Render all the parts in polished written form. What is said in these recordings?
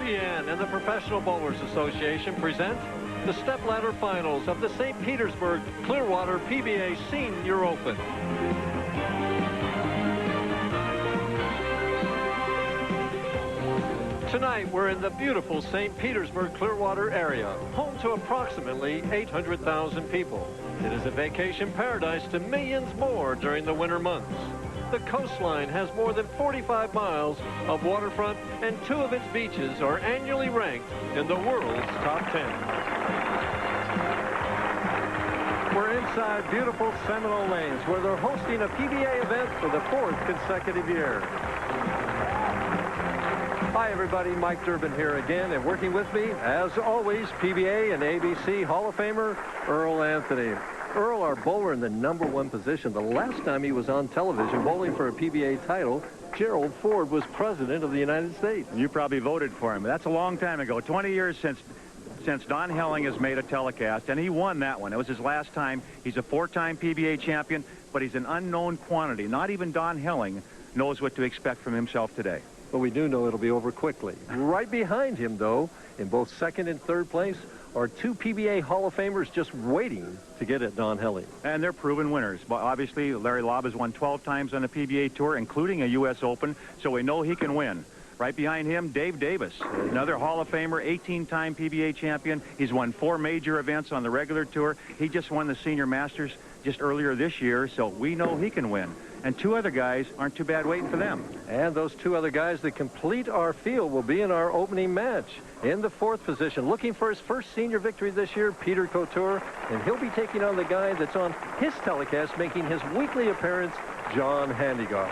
PBN and the Professional Bowlers Association present the stepladder finals of the St. Petersburg Clearwater PBA Senior Open. Tonight, we're in the beautiful St. Petersburg Clearwater area, home to approximately 800,000 people. It is a vacation paradise to millions more during the winter months. The coastline has more than 45 miles of waterfront, and 2 of its beaches are annually ranked in the world's top 10. We're inside beautiful Seminole Lanes, where they're hosting a PBA event for the 4th consecutive year. Hi, everybody. Mike Durbin here again, and working with me, as always, PBA and ABC Hall of Famer Earl Anthony. Earl, our bowler in the #1 position. The last time he was on television bowling for a PBA title, Gerald Ford was president of the United States. You probably voted for him. That's a long time ago. 20 years since Don Helling has made a telecast, and he won that one. It was his last time. He's a 4-time PBA champion, but he's an unknown quantity. Not even Don Helling knows what to expect from himself today. But we do know it'll be over quickly. Right behind him, though, in both 2nd and 3rd place, are 2 PBA Hall of Famers just waiting to get at Don Helling. And they're proven winners. But obviously, Larry Laub has won 12 times on the PBA Tour, including a U.S. Open, so we know he can win. Right behind him, Dave Davis, another Hall of Famer, 18-time PBA champion. He's won 4 major events on the regular tour. He just won the Senior Masters just earlier this year, so we know he can win. And 2 other guys aren't too bad waiting for them. And those 2 other guys that complete our field will be in our opening match. In the 4th position, looking for his first senior victory this year, Pete Couture, and he'll be taking on the guy that's on his telecast making his weekly appearance, John Handegard.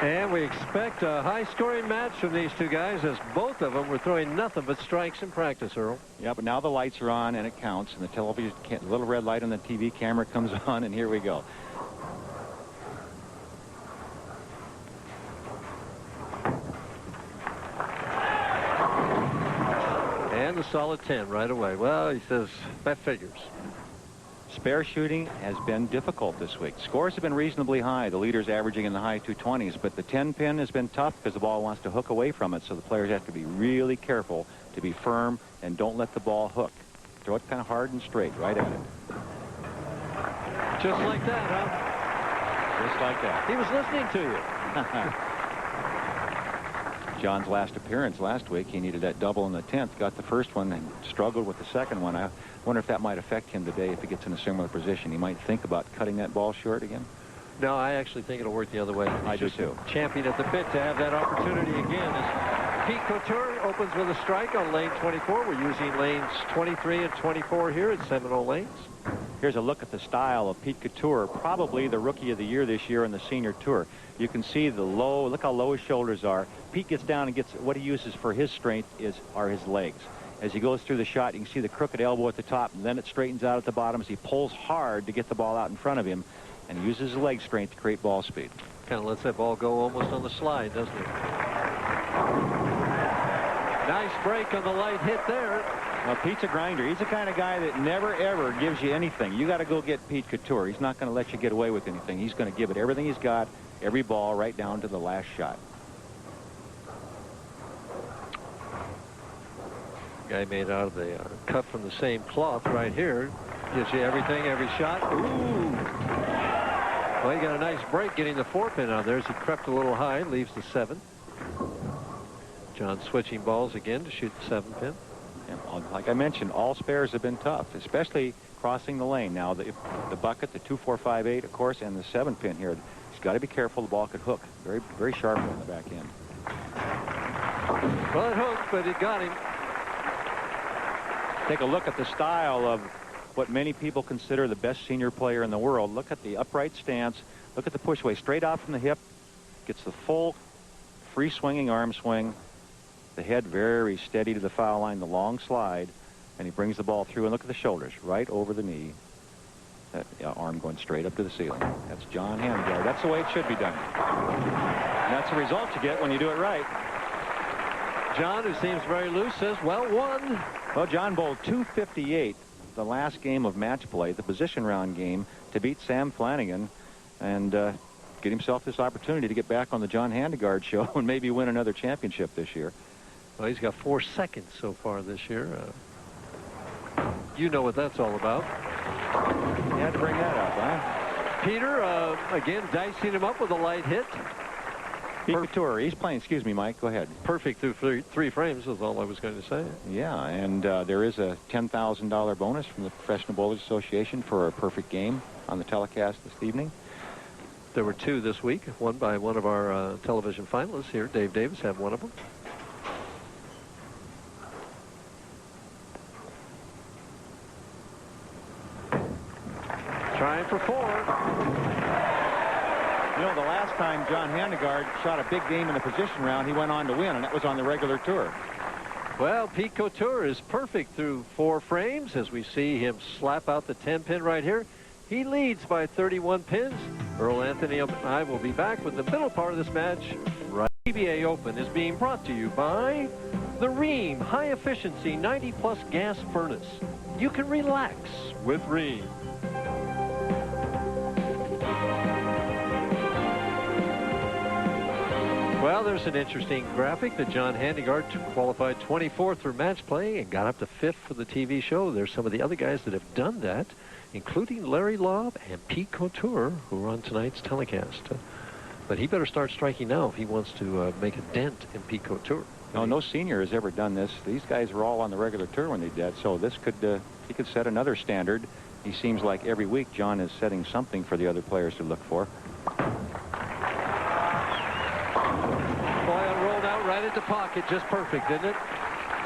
And we expect a high-scoring match from these 2 guys, as both of them were throwing nothing but strikes in practice, Earl. Yeah, but now the lights are on and it counts, and the television, the little red light on the TV camera comes on, and here we go. And a solid 10 right away. Well, he says that figures. Spare shooting has been difficult this week. Scores have been reasonably high. The leader's averaging in the high 220s, but the 10-pin has been tough because the ball wants to hook away from it, so the players have to be really careful to be firm and don't let the ball hook. Throw it kind of hard and straight right at it. Just like that, huh? Just like that. He was listening to you. John's last appearance last week, he needed that double in the 10th, got the first one and struggled with the second one. I wonder if that might affect him today if he gets in a similar position. He might think about cutting that ball short again. No, I actually think it'll work the other way. I do too. Champion at the bit to have that opportunity again. As Pete Couture opens with a strike on lane 24. We're using lanes 23 and 24 here at Seminole Lanes. Here's a look at the style of Pete Couture, probably the rookie of the year this year in the senior tour. You can see the low, look how low his shoulders are. Pete gets down and gets, what he uses for his strength are his legs. As he goes through the shot, you can see the crooked elbow at the top, and then it straightens out at the bottom as he pulls hard to get the ball out in front of him and uses his leg strength to create ball speed. Kind of lets that ball go almost on the slide, doesn't it? Nice break on the light hit there. Well, Pete's a grinder. He's the kind of guy that never, ever gives you anything. You got to go get Pete Couture. He's not going to let you get away with anything. He's going to give it everything he's got, every ball, right down to the last shot. Guy made out of the cut from the same cloth right here. Gives you everything, every shot. Ooh. Well, he got a nice break getting the 4-pin out there as he crept a little high, leaves the 7. John switching balls again to shoot the 7-pin. Yeah, like I mentioned, all spares have been tough, especially crossing the lane. Now, the bucket, the 2-4-5-8, of course, and the 7-pin here. He's got to be careful. The ball could hook very, very sharply on the back end. Well, it hooked, but it got him. Take a look at the style of what many people consider the best senior player in the world. Look at the upright stance. Look at the push away straight out from the hip. Gets the full free swinging arm swing. The head very steady to the foul line, the long slide, and he brings the ball through. And look at the shoulders right over the knee. That arm going straight up to the ceiling. That's John Handegard. That's the way it should be done. And that's the result you get when you do it right. John, who seems very loose, says, well, won. Well, John bowled 258 the last game of match play, the position round game, to beat Sam Flanagan. And get himself this opportunity to get back on the John Handegard show and maybe win another championship this year. Well, he's got 4 seconds so far this year. You know what that's all about. You had to bring that up, huh? Peter, again, dicing him up with a light hit. Pete Couture, he's playing, excuse me, Mike, go ahead. Perfect through three frames is all I was going to say. Yeah, and there is a $10,000 bonus from the Professional Bowlers Association for a perfect game on the telecast this evening. There were 2 this week, one by one of our television finalists here. Dave Davis had one of them. Trying for 4. You know, the last time John Handegard shot a big game in the position round, he went on to win, and that was on the regular tour. Well, Pete Couture is perfect through 4 frames as we see him slap out the 10-pin right here. He leads by 31 pins. Earl Anthony and I will be back with the middle part of this match. Right. PBA Open is being brought to you by the Rheem High Efficiency 90-plus gas furnace. You can relax with Rheem. Well, there's an interesting graphic that John Handegard qualified 24th through match play and got up to 5th for the TV show. There's some of the other guys that have done that, including Larry Laub and Pete Couture, who are on tonight's telecast. But he better start striking now if he wants to make a dent in Pete Couture. No senior has ever done this. These guys were all on the regular tour when they did, so this could he could set another standard. He seems like every week John is setting something for the other players to look for. Right at the pocket, just perfect, isn't it?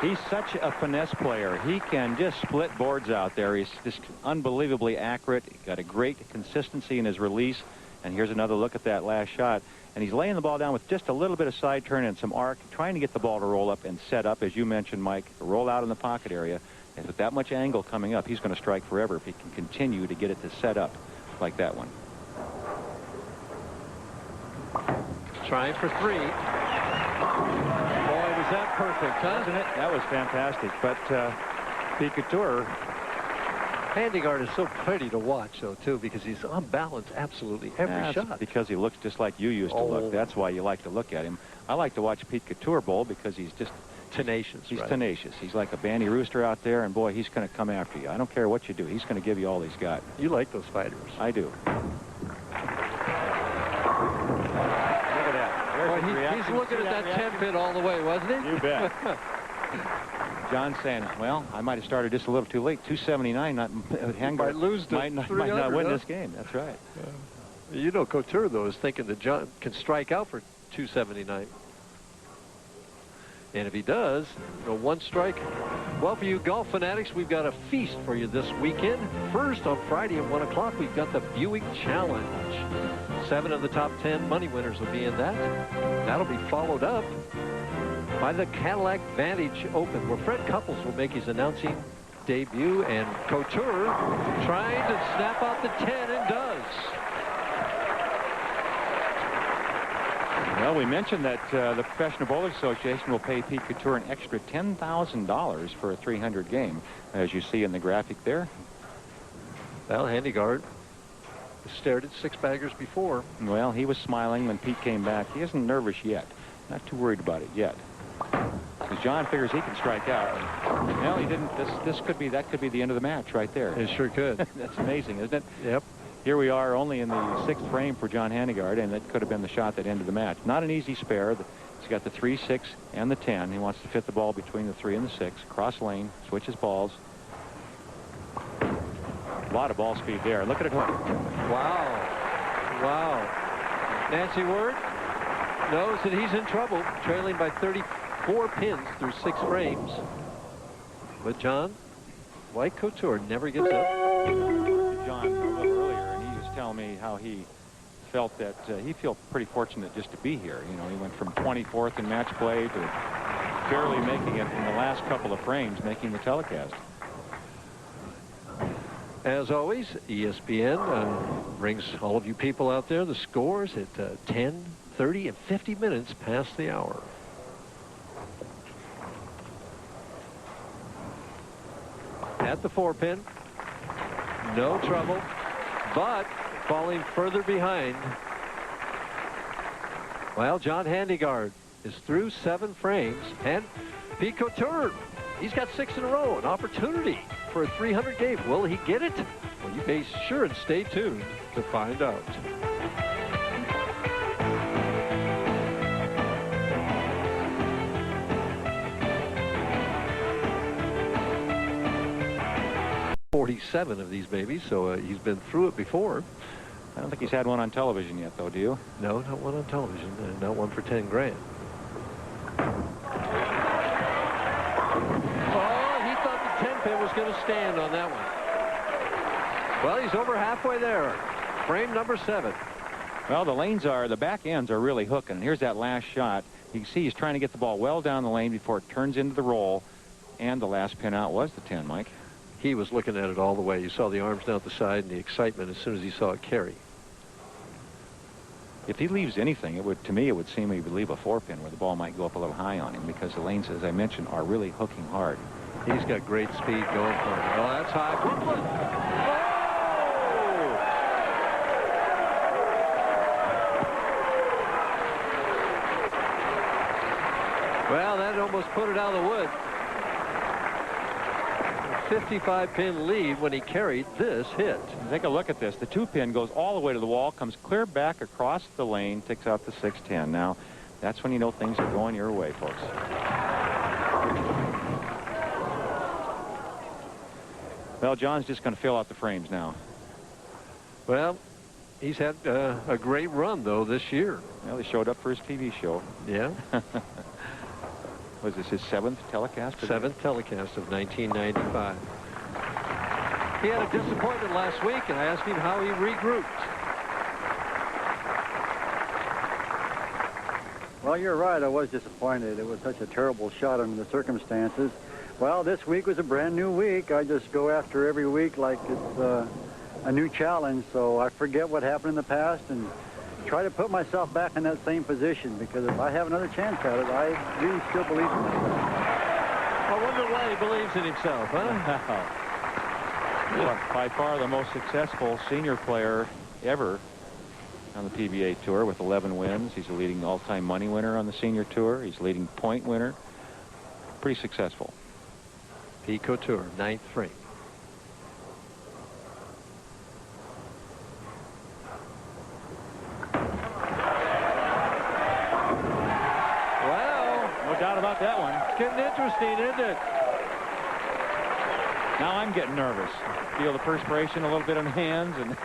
He's such a finesse player. He can just split boards out there. He's just unbelievably accurate. He's got a great consistency in his release. And here's another look at that last shot. And he's laying the ball down with just a little bit of side turn and some arc, trying to get the ball to roll up and set up, as you mentioned, Mike, roll out in the pocket area. And with that much angle coming up, he's going to strike forever if he can continue to get it to set up like that one. Trying for 3. Boy, was that perfect, huh? Wasn't it? That was fantastic. But Pete Couture. Handegard is so pretty to watch, though, too, because he's on balance absolutely every shot. Because he looks just like you used to look. That's why you like to look at him. I like to watch Pete Couture bowl because he's just tenacious. He's tenacious. He's like a bandy rooster out there, and boy, he's going to come after you. I don't care what you do. He's going to give you all he's got. You like those fighters. I do. He's looking at that 10-pin all the way, wasn't he? You bet. John saying, well, I might have started just a little too late. 279, Handegard might not win this game. That's right. You know, Couture, though, is thinking that John can strike out for 279. And if he does, one strike. Well, for you golf fanatics, we've got a feast for you this weekend. First, on Friday at 1 o'clock, we've got the Buick Challenge. 7 of the top 10 money winners will be in that. That'll be followed up by the Cadillac Vantage Open, where Fred Couples will make his announcing debut, and Couture trying to snap out the 10 and does. Well, we mentioned that the Professional Bowlers Association will pay Pete Couture an extra $10,000 for a 300 game, as you see in the graphic there. Well, Handegard stared at 6-baggers before. Well, he was smiling when Pete came back. He isn't nervous yet. Not too worried about it yet. Because John figures he can strike out. Well, he didn't. That could be the end of the match right there. It sure could. That's amazing, isn't it? Yep. Here we are only in the 6th frame for John Handegard, and that could have been the shot that ended the match. Not an easy spare. He's got the 3, 6, and the 10. He wants to fit the ball between the 3 and the 6. Cross lane, switches balls. A lot of ball speed there. Look at it hook. Wow. Wow. Nancy Ward knows that he's in trouble, trailing by 34 pins through 6 frames. But John, like Couture, never gives up. John, a little earlier, and he was telling me how he felt that he felt pretty fortunate just to be here. You know, he went from 24th in match play to barely making it in the last couple of frames, making the telecast. As always, ESPN brings all of you people out there the scores at 10, 30, and 50 minutes past the hour. At the 4-pin, no trouble, but falling further behind Well, John Handegard is through 7 frames, and Pete Couture, he's got 6 in a row. An opportunity for a 300 game. Will he get it? Well, you be sure and stay tuned to find out. .47 of these babies, so he's been through it before. I don't think he's had one on television yet, though, do you? No, not one on television. Not one for 10 grand. Oh, he thought the 10 pin was going to stand on that one. Well, he's over halfway there. Frame number 7. Well, the back ends are really hooking. Here's that last shot. You can see he's trying to get the ball well down the lane before it turns into the roll. And the last pin out was the 10, Mike. He was looking at it all the way. You saw the arms down the side and the excitement as soon as he saw it carry. If he leaves anything, to me, it would seem he would leave a 4-pin where the ball might go up a little high on him, because the lanes, as I mentioned, are really hooking hard. He's got great speed going for him. Oh, that's high. Brooklyn. Oh! Well, that almost put it out of the wood. 55-pin lead when he carried this hit. Take a look at this. The 2-pin goes all the way to the wall, comes clear back across the lane, takes out the 6-10. Now, that's when you know things are going your way, folks. Well, John's just going to fill out the frames now. Well, he's had a great run, though, this year. Well, he showed up for his TV show. Yeah. Was this his 7th telecast? 7th telecast of 1995. He had a disappointment last week, and I asked him how he regrouped. Well, you're right. I was disappointed. It was such a terrible shot under the circumstances. Well, this week was a brand new week. I just go after every week like it's a new challenge, so I forget what happened in the past and try to put myself back in that same position, because if I have another chance at it, I really still believe in myself. I wonder why he believes in himself, huh? By far the most successful senior player ever on the PBA Tour with 11 wins. He's a leading all-time money winner on the senior tour. He's a leading point winner. Pretty successful. Pete Couture, 9th frame. Doubt about that one. It's getting interesting, isn't it? Now I'm getting nervous. Feel the perspiration a little bit on the hands, and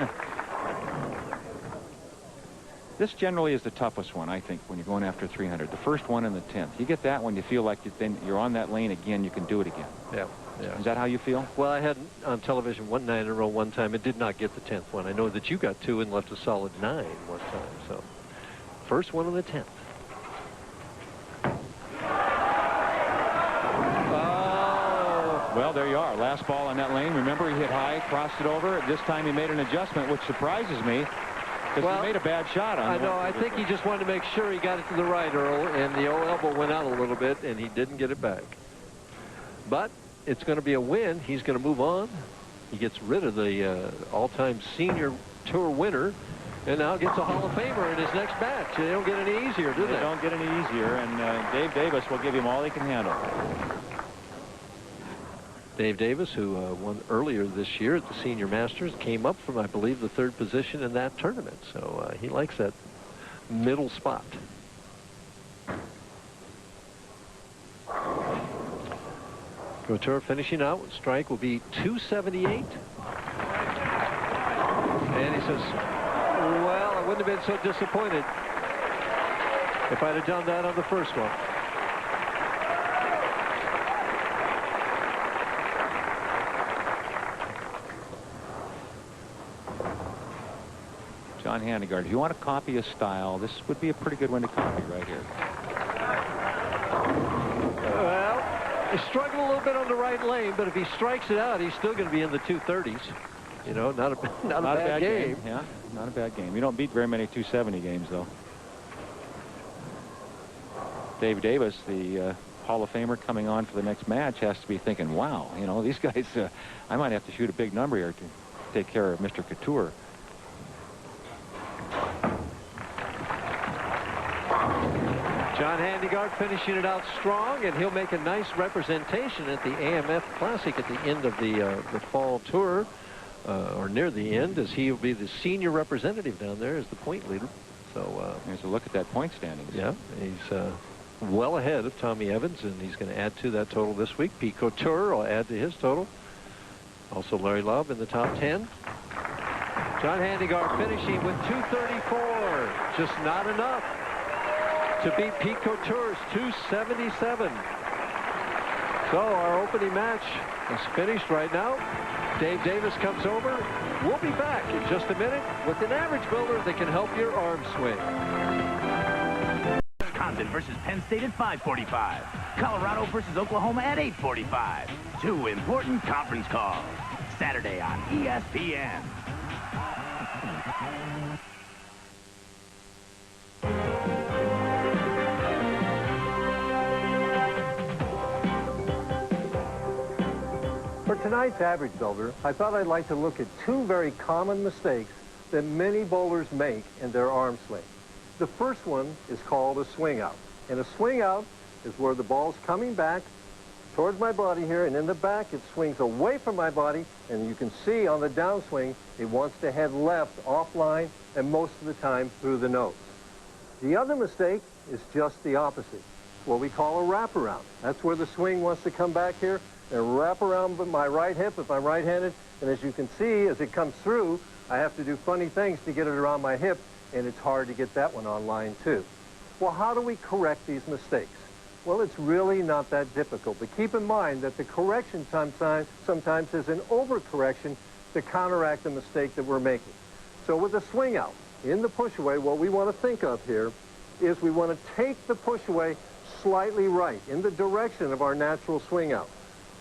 this generally is the toughest one, I think, when you're going after 300. The first one and the 10th. You get that one, you feel like you're on that lane again. You can do it again. Yeah. Yeah. Is that how you feel? Well, I had on television 1 9 in a row one time and did not get the 10th one. I know that you got 2 and left a solid 9 one time. So, first one on the 10th. Well, there you are. Last ball on that lane. Remember, he hit high, crossed it over. This time he made an adjustment, which surprises me, because he made a bad shot on it. I know. I think he just wanted to make sure he got it to the right, Earl, and the old elbow went out a little bit, and he didn't get it back. But it's going to be a win. He's going to move on. He gets rid of the all-time senior tour winner, and now gets a Hall of Famer in his next match. They don't get any easier, do they? They don't get any easier, and Dave Davis will give him all he can handle. Dave Davis, who won earlier this year at the Senior Masters, came up from, I believe, the 3rd position in that tournament. So he likes that middle spot. Couture finishing out. Strike will be 278. And he says, well, I wouldn't have been so disappointed if I'd have done that on the first one. John Handegard, if you want to copy his style, this would be a pretty good one to copy right here. Well, he struggled a little bit on the right lane, but if he strikes it out, he's still going to be in the 230s. You know, not a bad game. Yeah, not a bad game. You don't beat very many 270 games, though. Dave Davis, the Hall of Famer coming on for the next match, has to be thinking, wow, you know, these guys, I might have to shoot a big number here to take care of Mr. Couture. John Handegard finishing it out strong, and he'll make a nice representation at the AMF Classic at the end of the fall tour, or near the end, as he will be the senior representative down there as the point leader. So here's a look at that point standings. Yeah, he's well ahead of Tommy Evans, and he's going to add to that total this week. Pete Couture will add to his total. Also Larry Laub in the top 10. John Handegard finishing with 234. Just not enough to beat Pete Couture's 277. So our opening match is finished right now. Dave Davis comes over. We'll be back in just a minute with an average builder that can help your arm swing. Wisconsin versus Penn State at 5:45. Colorado versus Oklahoma at 8:45. Two important conference calls. Saturday on ESPN. For tonight's average builder, I thought I'd like to look at two very common mistakes that many bowlers make in their arm swing. The first one is called a swing out. And a swing out is where the ball's coming back towards my body here, and in the back it swings away from my body, and you can see on the downswing it wants to head left offline, and most of the time through the nose. The other mistake is just the opposite, what we call a wraparound. That's where the swing wants to come back here and wrap around my right hip if I'm right-handed, and as you can see, as it comes through, I have to do funny things to get it around my hip, and it's hard to get that one online too. Well, how do we correct these mistakes? Well, it's really not that difficult, but keep in mind that the correction sometimes is an overcorrection to counteract the mistake that we're making. So with a swing out in the push away, what we want to think of here is we want to take the push away slightly right in the direction of our natural swing out.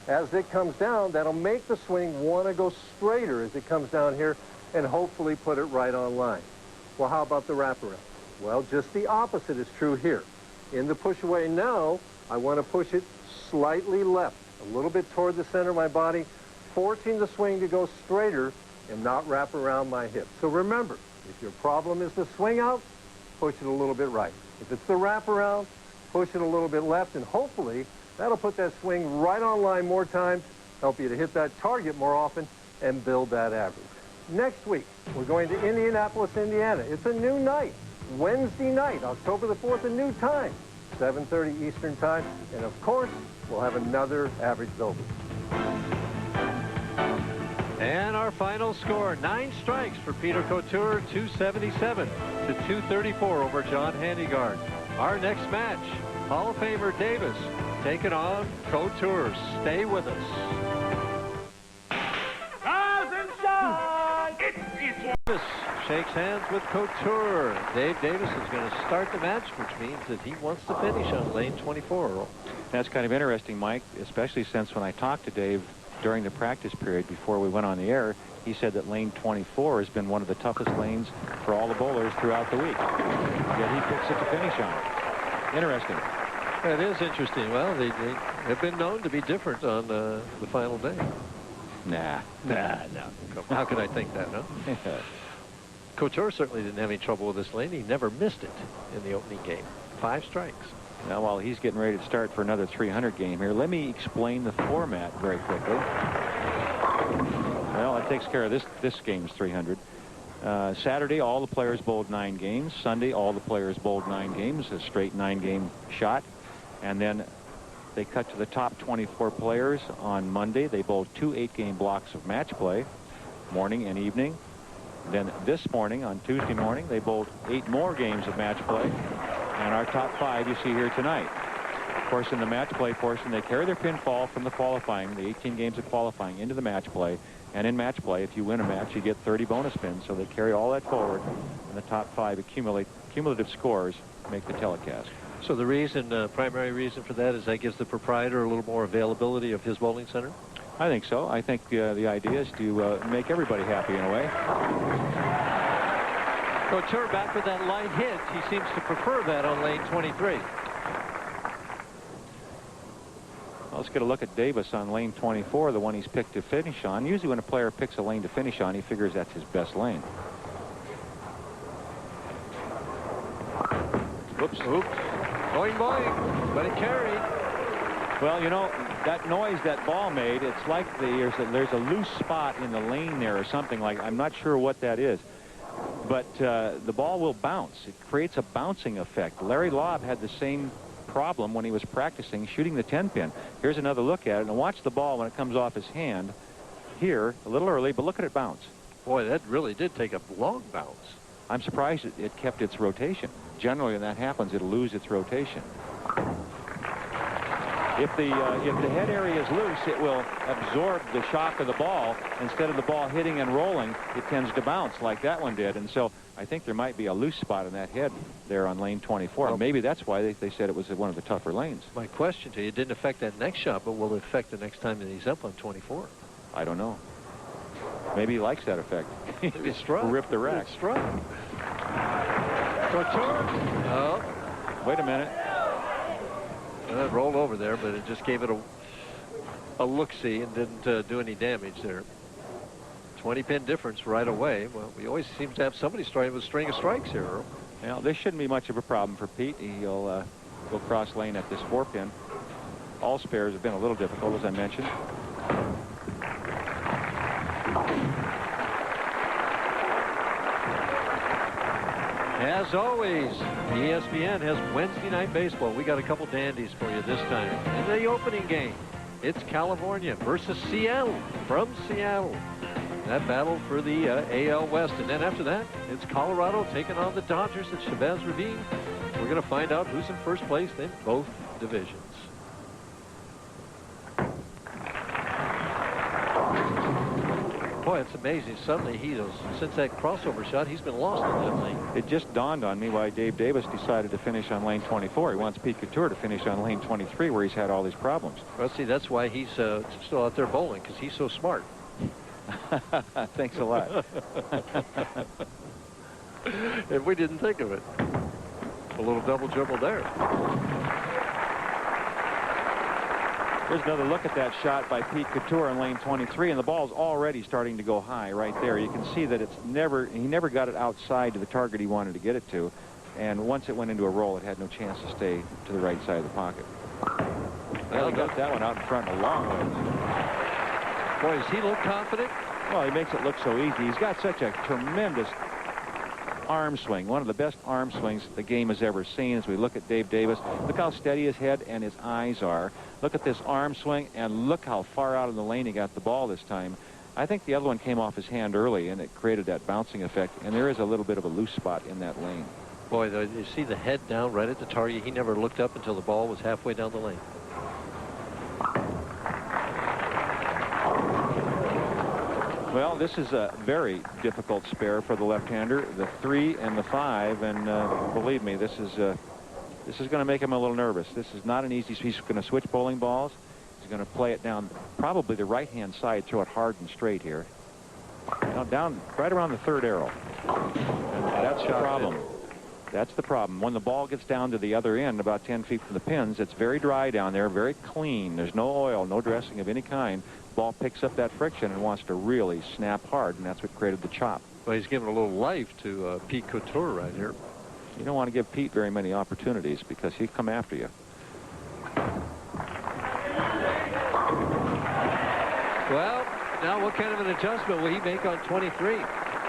As it comes down, that'll make the swing want to go straighter as it comes down here and hopefully put it right on line. Well, how about the wraparound? Well, just the opposite is true here. In the push away now, I want to push it slightly left, a little bit toward the center of my body, forcing the swing to go straighter and not wrap around my hip. So remember, if your problem is the swing out, push it a little bit right. If it's the wraparound, push it a little bit left, and hopefully that'll put that swing right on line more times, help you to hit that target more often, and build that average. Next week, we're going to Indianapolis, Indiana. It's a new night. Wednesday night, October the 4th, a new time, 7:30 Eastern Time. And of course, we'll have another average builder. And our final score, 9 strikes for Peter Couture, 277 to 234 over John Handegard. Our next match, Hall of Famer Davis taking on Couture. Stay with us. Davis shakes hands with Couture. Dave Davis is going to start the match, which means that he wants to finish on lane 24, Earl. That's kind of interesting, Mike, especially since when I talked to Dave during the practice period before we went on the air, he said that lane 24 has been one of the toughest lanes for all the bowlers throughout the week. Yet he picks it to finish on. Interesting. It is interesting. Well, they have been known to be different on the final day. Nah. No. How could I think that, no? Couture certainly didn't have any trouble with this lane. He never missed it in the opening game. 5 strikes. Now, while he's getting ready to start for another 300 game here, let me explain the format very quickly. Well, it takes care of this game's 300. Saturday, all the players bowled 9 games. Sunday, all the players bowled 9 games, a straight 9-game shot. And then they cut to the top 24 players on Monday. They bowled 2 8-game blocks of match play, morning and evening. Then this morning, on Tuesday morning, they bowled 8 more games of match play. And our top 5 you see here tonight. Of course, in the match play portion, they carry their pinfall from the qualifying, the 18 games of qualifying, into the match play. And in match play, if you win a match, you get 30 bonus spins. So they carry all that forward, and the top 5 cumulative scores make the telecast. So the reason, primary reason for that is that gives the proprietor a little more availability of his bowling center? I think so. I think the idea is to make everybody happy in a way. Couture back with that light hit. He seems to prefer that on lane 23. Well, let's get a look at Davis on lane 24, the one he's picked to finish on. Usually when a player picks a lane to finish on, he figures that's his best lane. Oops. Boing, boing. But it carried. Well, you know, that noise that ball made, it's like there's a loose spot in the lane there or something like. I'm not sure what that is. But the ball will bounce. It creates a bouncing effect. Larry Laub had the same problem when he was practicing shooting the 10-pin. Here's another look at it. And watch the ball when it comes off his hand. Here, a little early, but look at it bounce. Boy, that really did take a long bounce. I'm surprised it kept its rotation. Generally, when that happens, it'll lose its rotation. If the head area is loose, it will absorb the shock of the ball. Instead of the ball hitting and rolling, it tends to bounce like that one did. And so I think there might be a loose spot in that head there on lane 24. Well, maybe that's why they said it was one of the tougher lanes. My question to you, it didn't affect that next shot, but will it affect the next time that he's up on 24? I don't know. Maybe he likes that effect. Maybe it's struck. Rip the rack. It's struck. Couture. Oh. Wait a minute. Well, it rolled over there, but it just gave it a look-see and didn't do any damage there. 20-pin difference right away. Well, we always seem to have somebody starting with a string of strikes here, Earl. Well, this shouldn't be much of a problem for Pete. He'll go cross lane at this 4-pin. All spares have been a little difficult, as I mentioned. As always, ESPN has Wednesday Night Baseball. We got a couple dandies for you this time. In the opening game, it's California versus Seattle from Seattle. That battle for the AL West. And then after that, it's Colorado taking on the Dodgers at Chavez Ravine. We're going to find out who's in first place in both divisions. Boy, it's amazing. Suddenly, since that crossover shot, he's been lost in that lane. It just dawned on me why Dave Davis decided to finish on lane 24. He wants Pete Couture to finish on lane 23, where he's had all these problems. Well, see, that's why he's still out there bowling, because he's so smart. Thanks a lot. If we didn't think of it. A little double dribble there. Here's another look at that shot by Pete Couture on lane 23, and the ball's already starting to go high right there. You can see that he never got it outside to the target he wanted to get it to, and once it went into a roll, it had no chance to stay to the right side of the pocket. Well, he got that one out in front a long way. Boy, does he look confident? Well, he makes it look so easy. He's got such a tremendous arm swing, one of the best arm swings the game has ever seen. As we look at Dave Davis, look how steady his head and his eyes are. Look at this arm swing, and look how far out in the lane he got the ball this time. I think the other one came off his hand early, and it created that bouncing effect, and there is a little bit of a loose spot in that lane. Boy, you see the head down right at the target. He never looked up until the ball was halfway down the lane. Well, this is a very difficult spare for the left-hander, the 3 and the 5, and believe me, this is going to make him a little nervous. This is not an easy. He's going to switch bowling balls. He's going to play it down probably the right-hand side, throw it hard and straight here. Now down right around the 3rd arrow. And that's the problem. That's the problem. When the ball gets down to the other end, about 10 feet from the pins, it's very dry down there, very clean. There's no oil, no dressing of any kind. Ball picks up that friction and wants to really snap hard, and that's what created the chop. Well, he's giving a little life to Pete Couture right here. You don't want to give Pete very many opportunities because he'll come after you. Well, now what kind of an adjustment will he make on 23?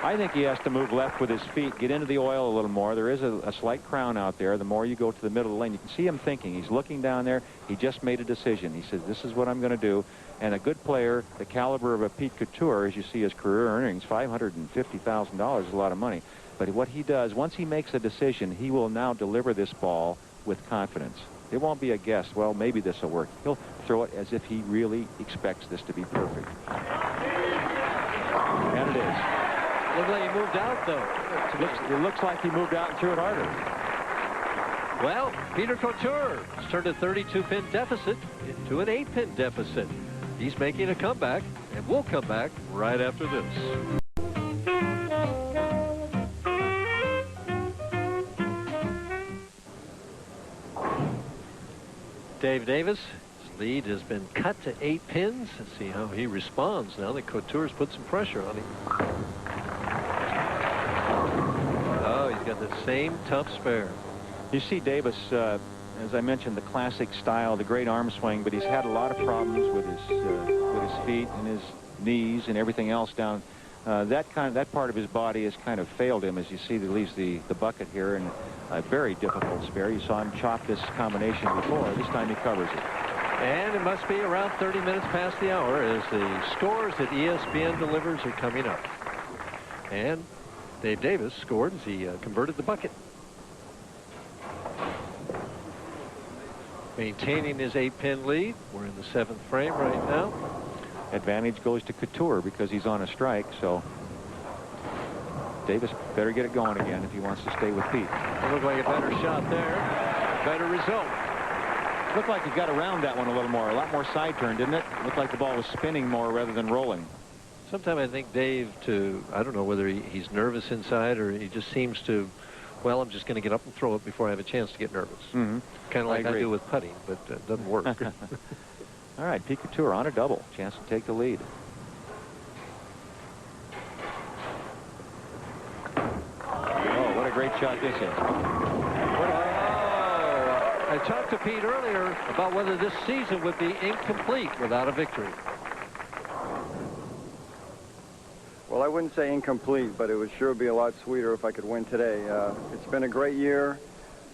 I think he has to move left with his feet, get into the oil a little more. There is a slight crown out there. The more you go to the middle of the lane, you can see him thinking. He's looking down there. He just made a decision. He says, this is what I'm going to do. And a good player, the caliber of a Pete Couture, as you see his career earnings, $550,000 is a lot of money. But what he does, once he makes a decision, he will now deliver this ball with confidence. It won't be a guess, well, maybe this will work. He'll throw it as if he really expects this to be perfect. And it is. Looks like he moved out, though. It looks like he moved out and threw it harder. Well, Peter Couture has turned a 32-pin deficit into an 8-pin deficit. He's making a comeback, and we'll come back right after this. Dave Davis, his lead has been cut to 8 pins. Let's see how he responds now that Couture's put some pressure on him. Oh, he's got the same tough spare. You see Davis as I mentioned, the classic style, the great arm swing, but he's had a lot of problems with his feet and his knees and everything else down. That part of his body has kind of failed him, as you see. He leaves the bucket here, and a very difficult spare. You saw him chop this combination before. This time he covers it. And it must be around 30 minutes past the hour as the scores that ESPN delivers are coming up. And Dave Davis scored as he converted the bucket. Maintaining his 8-pin lead. We're in the 7th frame right now. Advantage goes to Couture because he's on a strike, so Davis better get it going again if he wants to stay with Pete. It looked like a better shot there. Better result. Looked like he got around that one a little more. A lot more side turn, didn't it? Looked like the ball was spinning more rather than rolling. Sometimes I think Dave, I don't know whether he's nervous inside or he just seems to, well, I'm just going to get up and throw it before I have a chance to get nervous. Mm-hmm. Kind of like I do with putting, but it doesn't work. All right, Pete Couture on a double. Chance to take the lead. Oh, what a great shot this is. I talked to Pete earlier about whether this season would be incomplete without a victory. Well, I wouldn't say incomplete, but it would sure be a lot sweeter if I could win today. It's been a great year,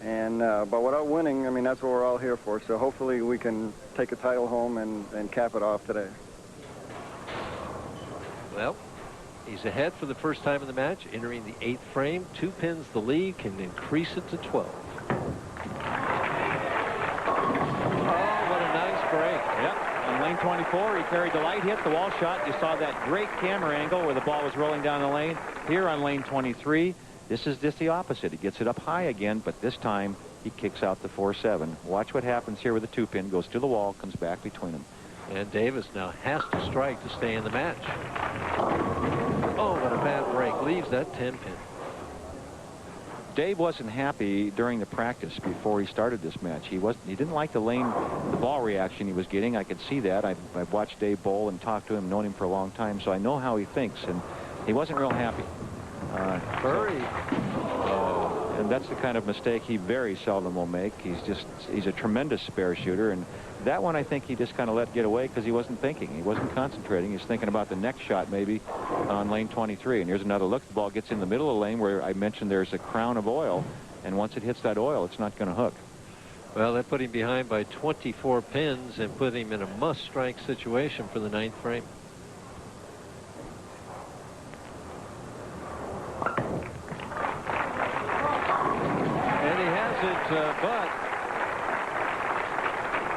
and but without winning, I mean, that's what we're all here for. So hopefully we can take a title home and cap it off today. Well, he's ahead for the first time in the match, entering the 8th frame. 2 pins the lead, can increase it to 12. Yep, on lane 24, he carried the light hit, the wall shot. You saw that great camera angle where the ball was rolling down the lane. Here on lane 23, this is just the opposite. He gets it up high again, but this time he kicks out the 4-7. Watch what happens here with the 2-pin. Goes to the wall, comes back between them. And Davis now has to strike to stay in the match. Oh, what a bad break. Leaves that 10-pin. Dave wasn't happy during the practice before he started this match. He didn't like the ball reaction he was getting. I could see that. I've watched Dave bowl and talked to him, known him for a long time, so I know how he thinks, and he wasn't real happy. And that's the kind of mistake he very seldom will make. He's a tremendous spare shooter, and that one I think he just kind of let get away because he wasn't thinking. He wasn't concentrating. He was thinking about the next shot maybe on lane 23. And here's another look. The ball gets in the middle of the lane where I mentioned there's a crown of oil, and once it hits that oil, it's not going to hook. Well, that put him behind by 24 pins and put him in a must-strike situation for the 9th frame. And he has it, but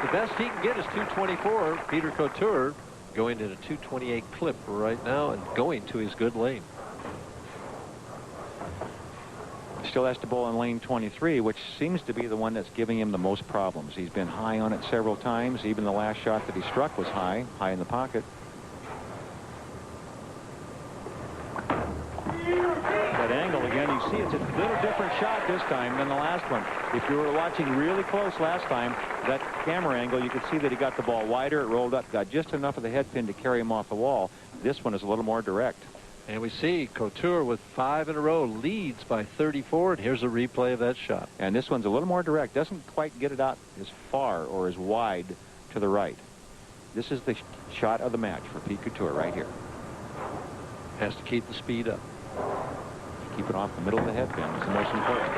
the best he can get is 224. Peter Couture going at a 228 clip right now and going to his good lane. Still has to bowl on lane 23, which seems to be the one that's giving him the most problems. He's been high on it several times. Even the last shot that he struck was high in the pocket. That angle again, you see it's a little different shot this time than the last one. If you were watching really close last time, that camera angle, you could see that he got the ball wider. It rolled up, got just enough of the head pin to carry him off the wall. This one is a little more direct. And we see Couture with 5 in a row leads by 34, and here's a replay of that shot. And this one's a little more direct. Doesn't quite get it out as far or as wide to the right. This is the shot of the match for Pete Couture right here. Has to keep the speed up. Keep it off the middle of the head pin is the most important.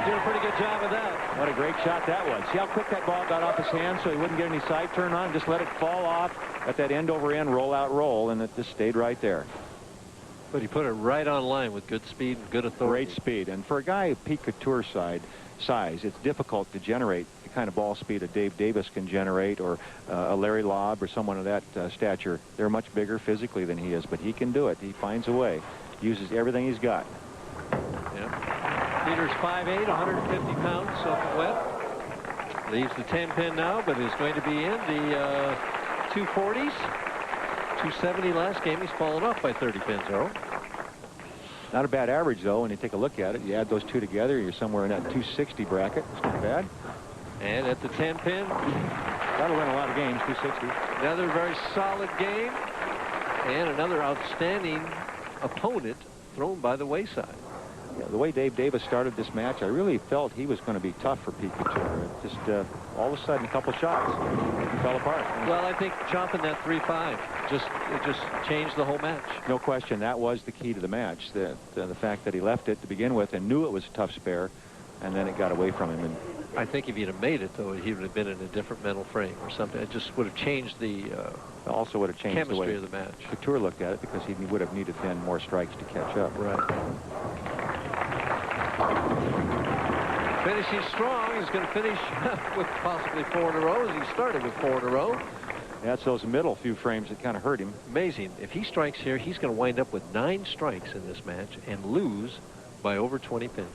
Did a pretty good job of that. What a great shot that was. See how quick that ball got off his hand so he wouldn't get any side turn on. Just let it fall off at that end over end roll out roll, and it just stayed right there. But he put it right on line with good speed and good authority. Great speed. And for a guy of Pete Couture's size, it's difficult to generate the kind of ball speed a Dave Davis can generate, or a Larry Laub, or someone of that stature. They're much bigger physically than he is, but he can do it. He finds a way. Uses everything he's got. Yeah. Peter's 5'8", 150 pounds, soaking wet. Leaves the 10-pin now, but is going to be in the 240s. 270 last game. He's fallen off by 30 pins, Earl. Not a bad average, though, when you take a look at it. You add those two together, you're somewhere in that 260 bracket. It's not bad. And at the 10-pin. That'll win a lot of games, 260. Another very solid game. And another outstanding opponent thrown by the wayside. the way Dave Davis started this match, I really felt he was going to be tough for Pete Couture. Just all of a sudden, a couple shots, he fell apart. Well, I think chopping that 3-5 just changed the whole match. No question, that was the key to the match. The fact that he left it to begin with and knew it was a tough spare, and then it got away from him. And I think if he'd have made it, though, he would have been in a different mental frame or something. It just would have changed the also would have changed chemistry the way of the match. Couture looked at it, because he would have needed then more strikes to catch up. Right. Finishing strong. He's going to finish with possibly 4 in a row, as he started with 4 in a row. That's those middle few frames that kind of hurt him. Amazing. If he strikes here, he's going to wind up with 9 strikes in this match and lose by over 20 pins.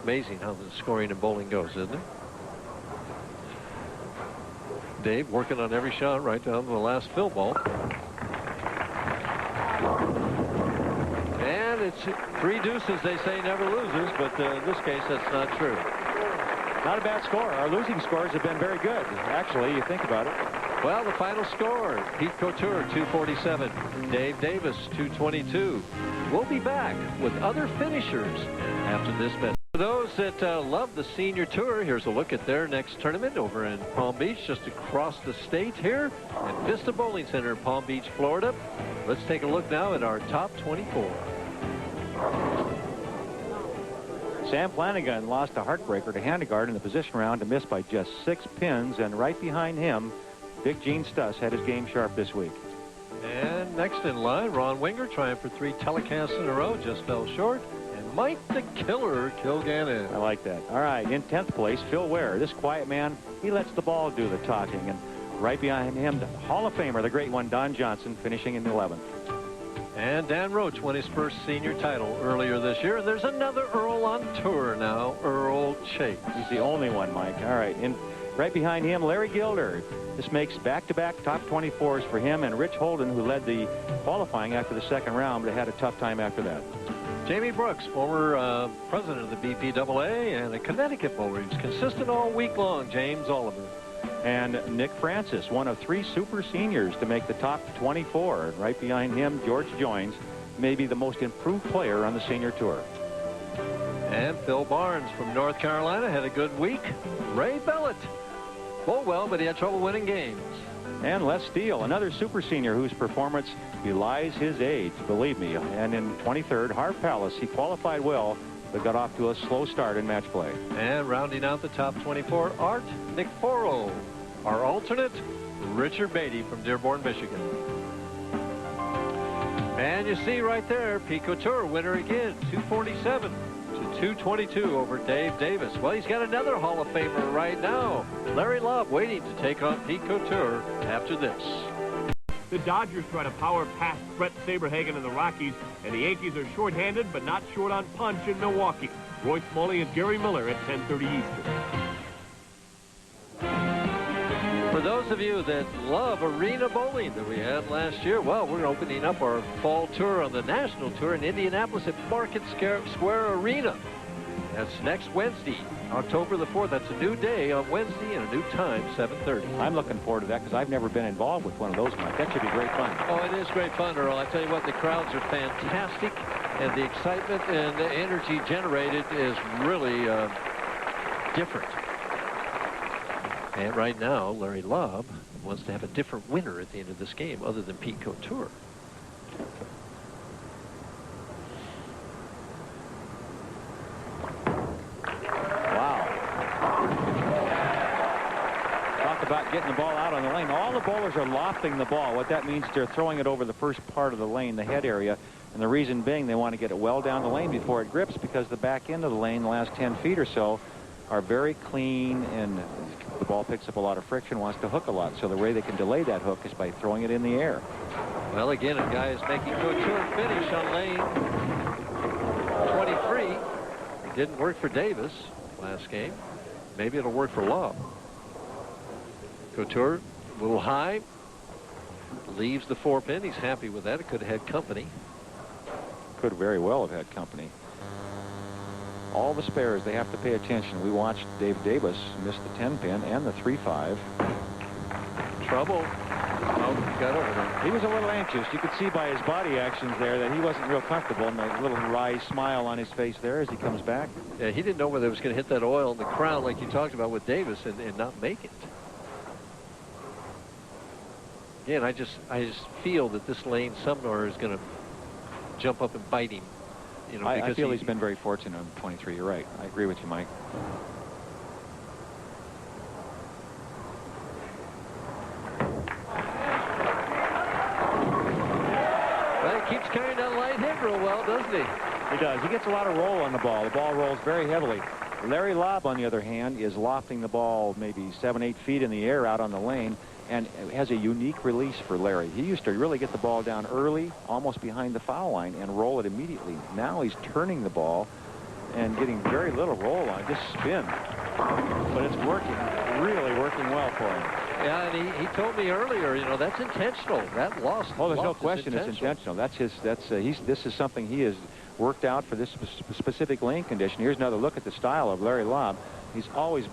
Amazing how the scoring in bowling goes, isn't it? Dave working on every shot right down to the last fill ball. And it's 3 deuces. They say never loses, but in this case, that's not true. Not a bad score. Our losing scores have been very good. Actually, you think about it. Well, the final score, Pete Couture, 247. Dave Davis, 222. We'll be back with other finishers after this match. For those that love the Senior Tour, here's a look at their next tournament over in Palm Beach, just across the state here at Vista Bowling Center in Palm Beach, Florida. Let's take a look now at our top 24. Sam Flanagan lost a heartbreaker to Handegard in the position round to miss by just 6 pins, and right behind him, Big Gene Stuss had his game sharp this week. And next in line, Ron Winger trying for 3 telecasts in a row, just fell short. And Mike the Killer Kilgannon. I like that. All right, in 10th place, Phil Ware. This quiet man, he lets the ball do the talking. And right behind him, the Hall of Famer, the great one, Don Johnson, finishing in 11th. And Dan Roach won his first senior title earlier this year. There's another Earl on tour now, Earl Chase. He's the only one, Mike. All right, and right behind him, Larry Gilder. This makes back-to-back top 24s for him, and Rich Holden, who led the qualifying after the second round, but had a tough time after that. Jamie Brooks, former president of the BPAA and a Connecticut bowler. He's consistent all week long, James Oliver. And Nick Francis, one of 3 super seniors to make the top 24. Right behind him, George Joins, maybe the most improved player on the Senior Tour. And Phil Barnes from North Carolina had a good week. Ray Bellett bowled well, but he had trouble winning games. And Les Steele, another super senior whose performance belies his age, believe me. And in 23rd, Harv Palace, he qualified well, but got off to a slow start in match play. And rounding out the top 24, Art Nickforo. Our alternate, Richard Beatty from Dearborn, Michigan. And you see right there, Pete Couture, winner again, 247 to 222 over Dave Davis. Well, he's got another Hall of Famer right now, Larry Laub, waiting to take on Pete Couture after this. The Dodgers try to power past Brett Saberhagen in the Rockies, and the Yankees are short-handed but not short on punch in Milwaukee. Roy Smalley and Gary Miller at 10:30 Eastern. For those of you that love arena bowling that we had last year, well, we're opening up our fall tour on the national tour in Indianapolis at Market Square Arena. That's next Wednesday, October the 4th. That's a new day on Wednesday and a new time, 7:30. I'm looking forward to that because I've never been involved with one of those, Mike. That should be great fun. Oh, it is great fun, Earl. I tell you what, the crowds are fantastic, and the excitement and the energy generated is really different. And right now, Larry Laub wants to have a different winner at the end of this game other than Pete Couture. About getting the ball out on the lane. All the bowlers are lofting the ball. What that means is they're throwing it over the first part of the lane, the head area, and the reason being they want to get it well down the lane before it grips, because the back end of the lane, the last 10 feet or so, are very clean, and the ball picks up a lot of friction, wants to hook a lot. So the way they can delay that hook is by throwing it in the air. Well, again, a guy is making Couture finish on lane 23. It didn't work for Davis last game. Maybe it'll work for Laub. Couture, a little high, leaves the 4-pin. He's happy with that. It could have had company. Could very well have had company. All the spares, they have to pay attention. We watched Dave Davis miss the 10-pin and the 3-5. Trouble. Oh, got over there. He was a little anxious. You could see by his body actions there that he wasn't real comfortable, and a little wry smile on his face there as he comes back. Yeah, he didn't know whether it was going to hit that oil in the crown like you talked about with Davis and not make it. Again, I just feel that this lane Sumner is going to jump up and bite him. You know, I feel he's been very fortunate on 23. You're right. I agree with you, Mike. Well, he keeps carrying that line hit real well, doesn't he? He does. He gets a lot of roll on the ball. The ball rolls very heavily. Larry Laub, on the other hand, is lofting the ball maybe 7-8 feet in the air out on the lane, and has a unique release for Larry. He used to really get the ball down early, almost behind the foul line, and roll it immediately. Now he's turning the ball and getting very little roll on it, just spin. But it's working, really working well for him. Yeah, and he told me earlier, you know, that's intentional. That loss. Oh, there's no question it's intentional. This is something he has worked out for this specific lane condition. Here's another look at the style of Larry Laub. He's always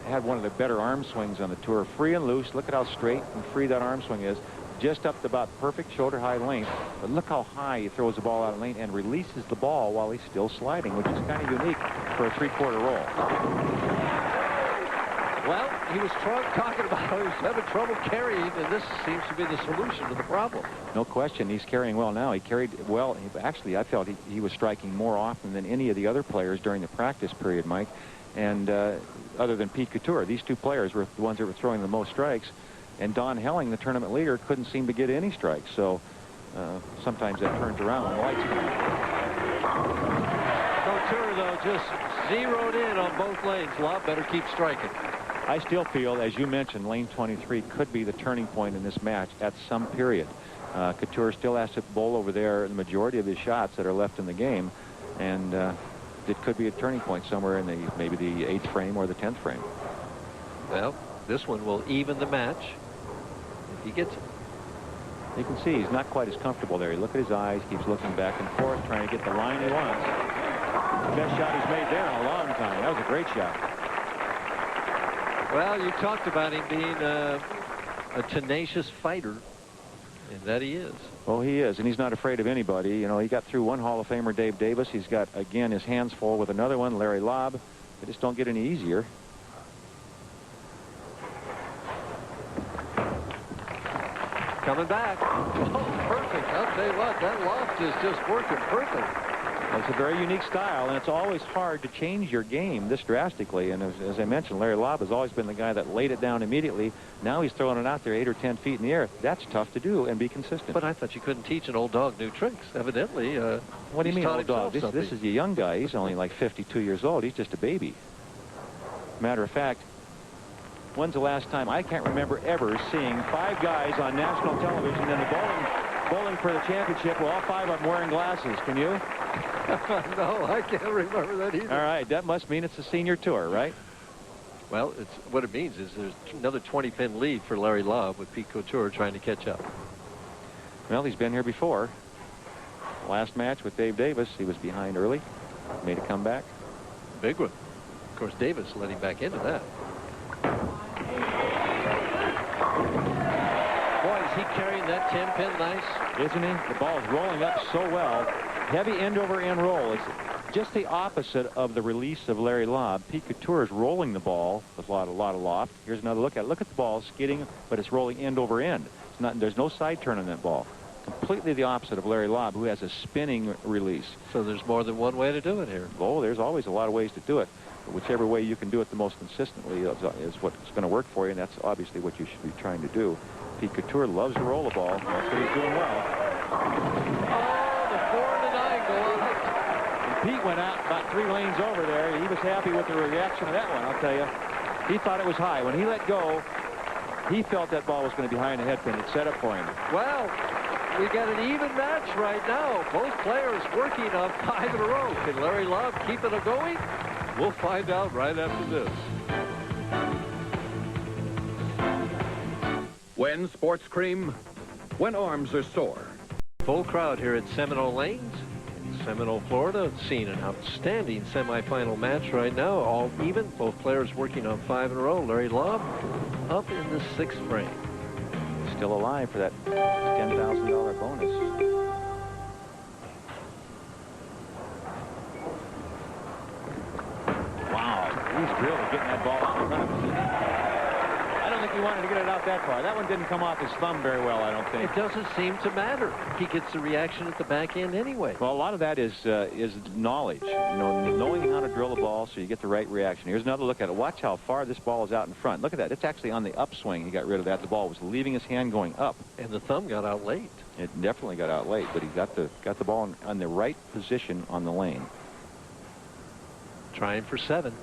had one of the better arm swings on the tour. Free and loose. Look at how straight and free that arm swing is. Just up to about perfect shoulder high length. But look how high he throws the ball out of lane and releases the ball while he's still sliding, which is kind of unique for a three-quarter roll. Well, he was talking about how he was having trouble carrying, and this seems to be the solution to the problem. No question. He's carrying well now. He carried well. Actually, I felt he was striking more often than any of the other players during the practice period, Mike. And other than Pete Couture, these two players were the ones that were throwing the most strikes. And Don Helling, the tournament leader, couldn't seem to get any strikes. So sometimes that turns around when the lights come on. Couture, though, just zeroed in on both lanes. Laub better keep striking. I still feel, as you mentioned, lane 23 could be the turning point in this match at some period. Couture still has to bowl over there the majority of his shots that are left in the game. And it could be a turning point somewhere in maybe the 8th frame or the 10th frame. Well, this one will even the match if he gets it. You can see he's not quite as comfortable there. You look at his eyes, keeps looking back and forth, trying to get the line he wants. The best shot he's made there in a long time. That was a great shot. Well, you talked about him being a tenacious fighter, and that he is. Well, he is, and he's not afraid of anybody. You know, he got through one Hall of Famer, Dave Davis. He's got, again, his hands full with another one, Larry Laub. They just don't get any easier. Coming back. Oh, perfect. I'll tell you what, that loft is just working perfect. It's a very unique style, and it's always hard to change your game this drastically. And as I mentioned, Larry Laub has always been the guy that laid it down immediately. Now he's throwing it out there 8 or 10 feet in the air. That's tough to do and be consistent. But I thought you couldn't teach an old dog new tricks. Evidently, what do you mean, old dog? This is a young guy. He's only like 52 years old. He's just a baby. Matter of fact, when's the last time? I can't remember ever seeing 5 guys on national television in the bowling for the championship with all 5 of them wearing glasses. Can you? No, I can't remember that either. All right, that must mean it's a senior tour, right? Well, what it means is there's another 20-pin lead for Larry Laub with Pete Couture trying to catch up. Well, he's been here before. Last match with Dave Davis, he was behind early, made a comeback. Big one. Of course, Davis let him back into that. Boy, is he carrying that 10-pin nice? Isn't he? The ball's rolling up so well. Heavy end-over-end roll. It's just the opposite of the release of Larry Laub. Pete Couture is rolling the ball with a lot of loft. Here's another look at it. Look at the ball skidding, but it's rolling end-over-end. There's no side turn on that ball. Completely the opposite of Larry Laub, who has a spinning release. So there's more than one way to do it here. Oh, there's always a lot of ways to do it. But whichever way you can do it the most consistently is what's going to work for you, and that's obviously what you should be trying to do. Pete Couture loves to roll the ball. That's what he's doing well. Pete went out about 3 lanes over there. He was happy with the reaction of that one, I'll tell you. He thought it was high. When he let go, he felt that ball was going to be high in the head pin. It set up for him. Well, we got an even match right now. Both players working on 5 in a row. Can Larry Laub keep it going? We'll find out right after this. When sports cream, when arms are sore. Full crowd here at Seminole Lanes. Seminole, Florida, seen an outstanding semifinal match right now. All even. Both players working on 5 in a row. Larry Laub up in the 6th frame. still alive for that $10,000 bonus. Wow, he's really getting that ball out of front. I don't think he wanted to get it out that far. That one didn't come off his thumb very well, I don't think. It doesn't seem to matter. He gets the reaction at the back end anyway. Well, a lot of that is knowledge. You know, knowing how to drill the ball so you get the right reaction. Here's another look at it. Watch how far this ball is out in front. Look at that. It's actually on the upswing. He got rid of that. The ball was leaving his hand going up. And the thumb got out late. It definitely got out late, but he got the ball on the right position on the lane. Trying for 7.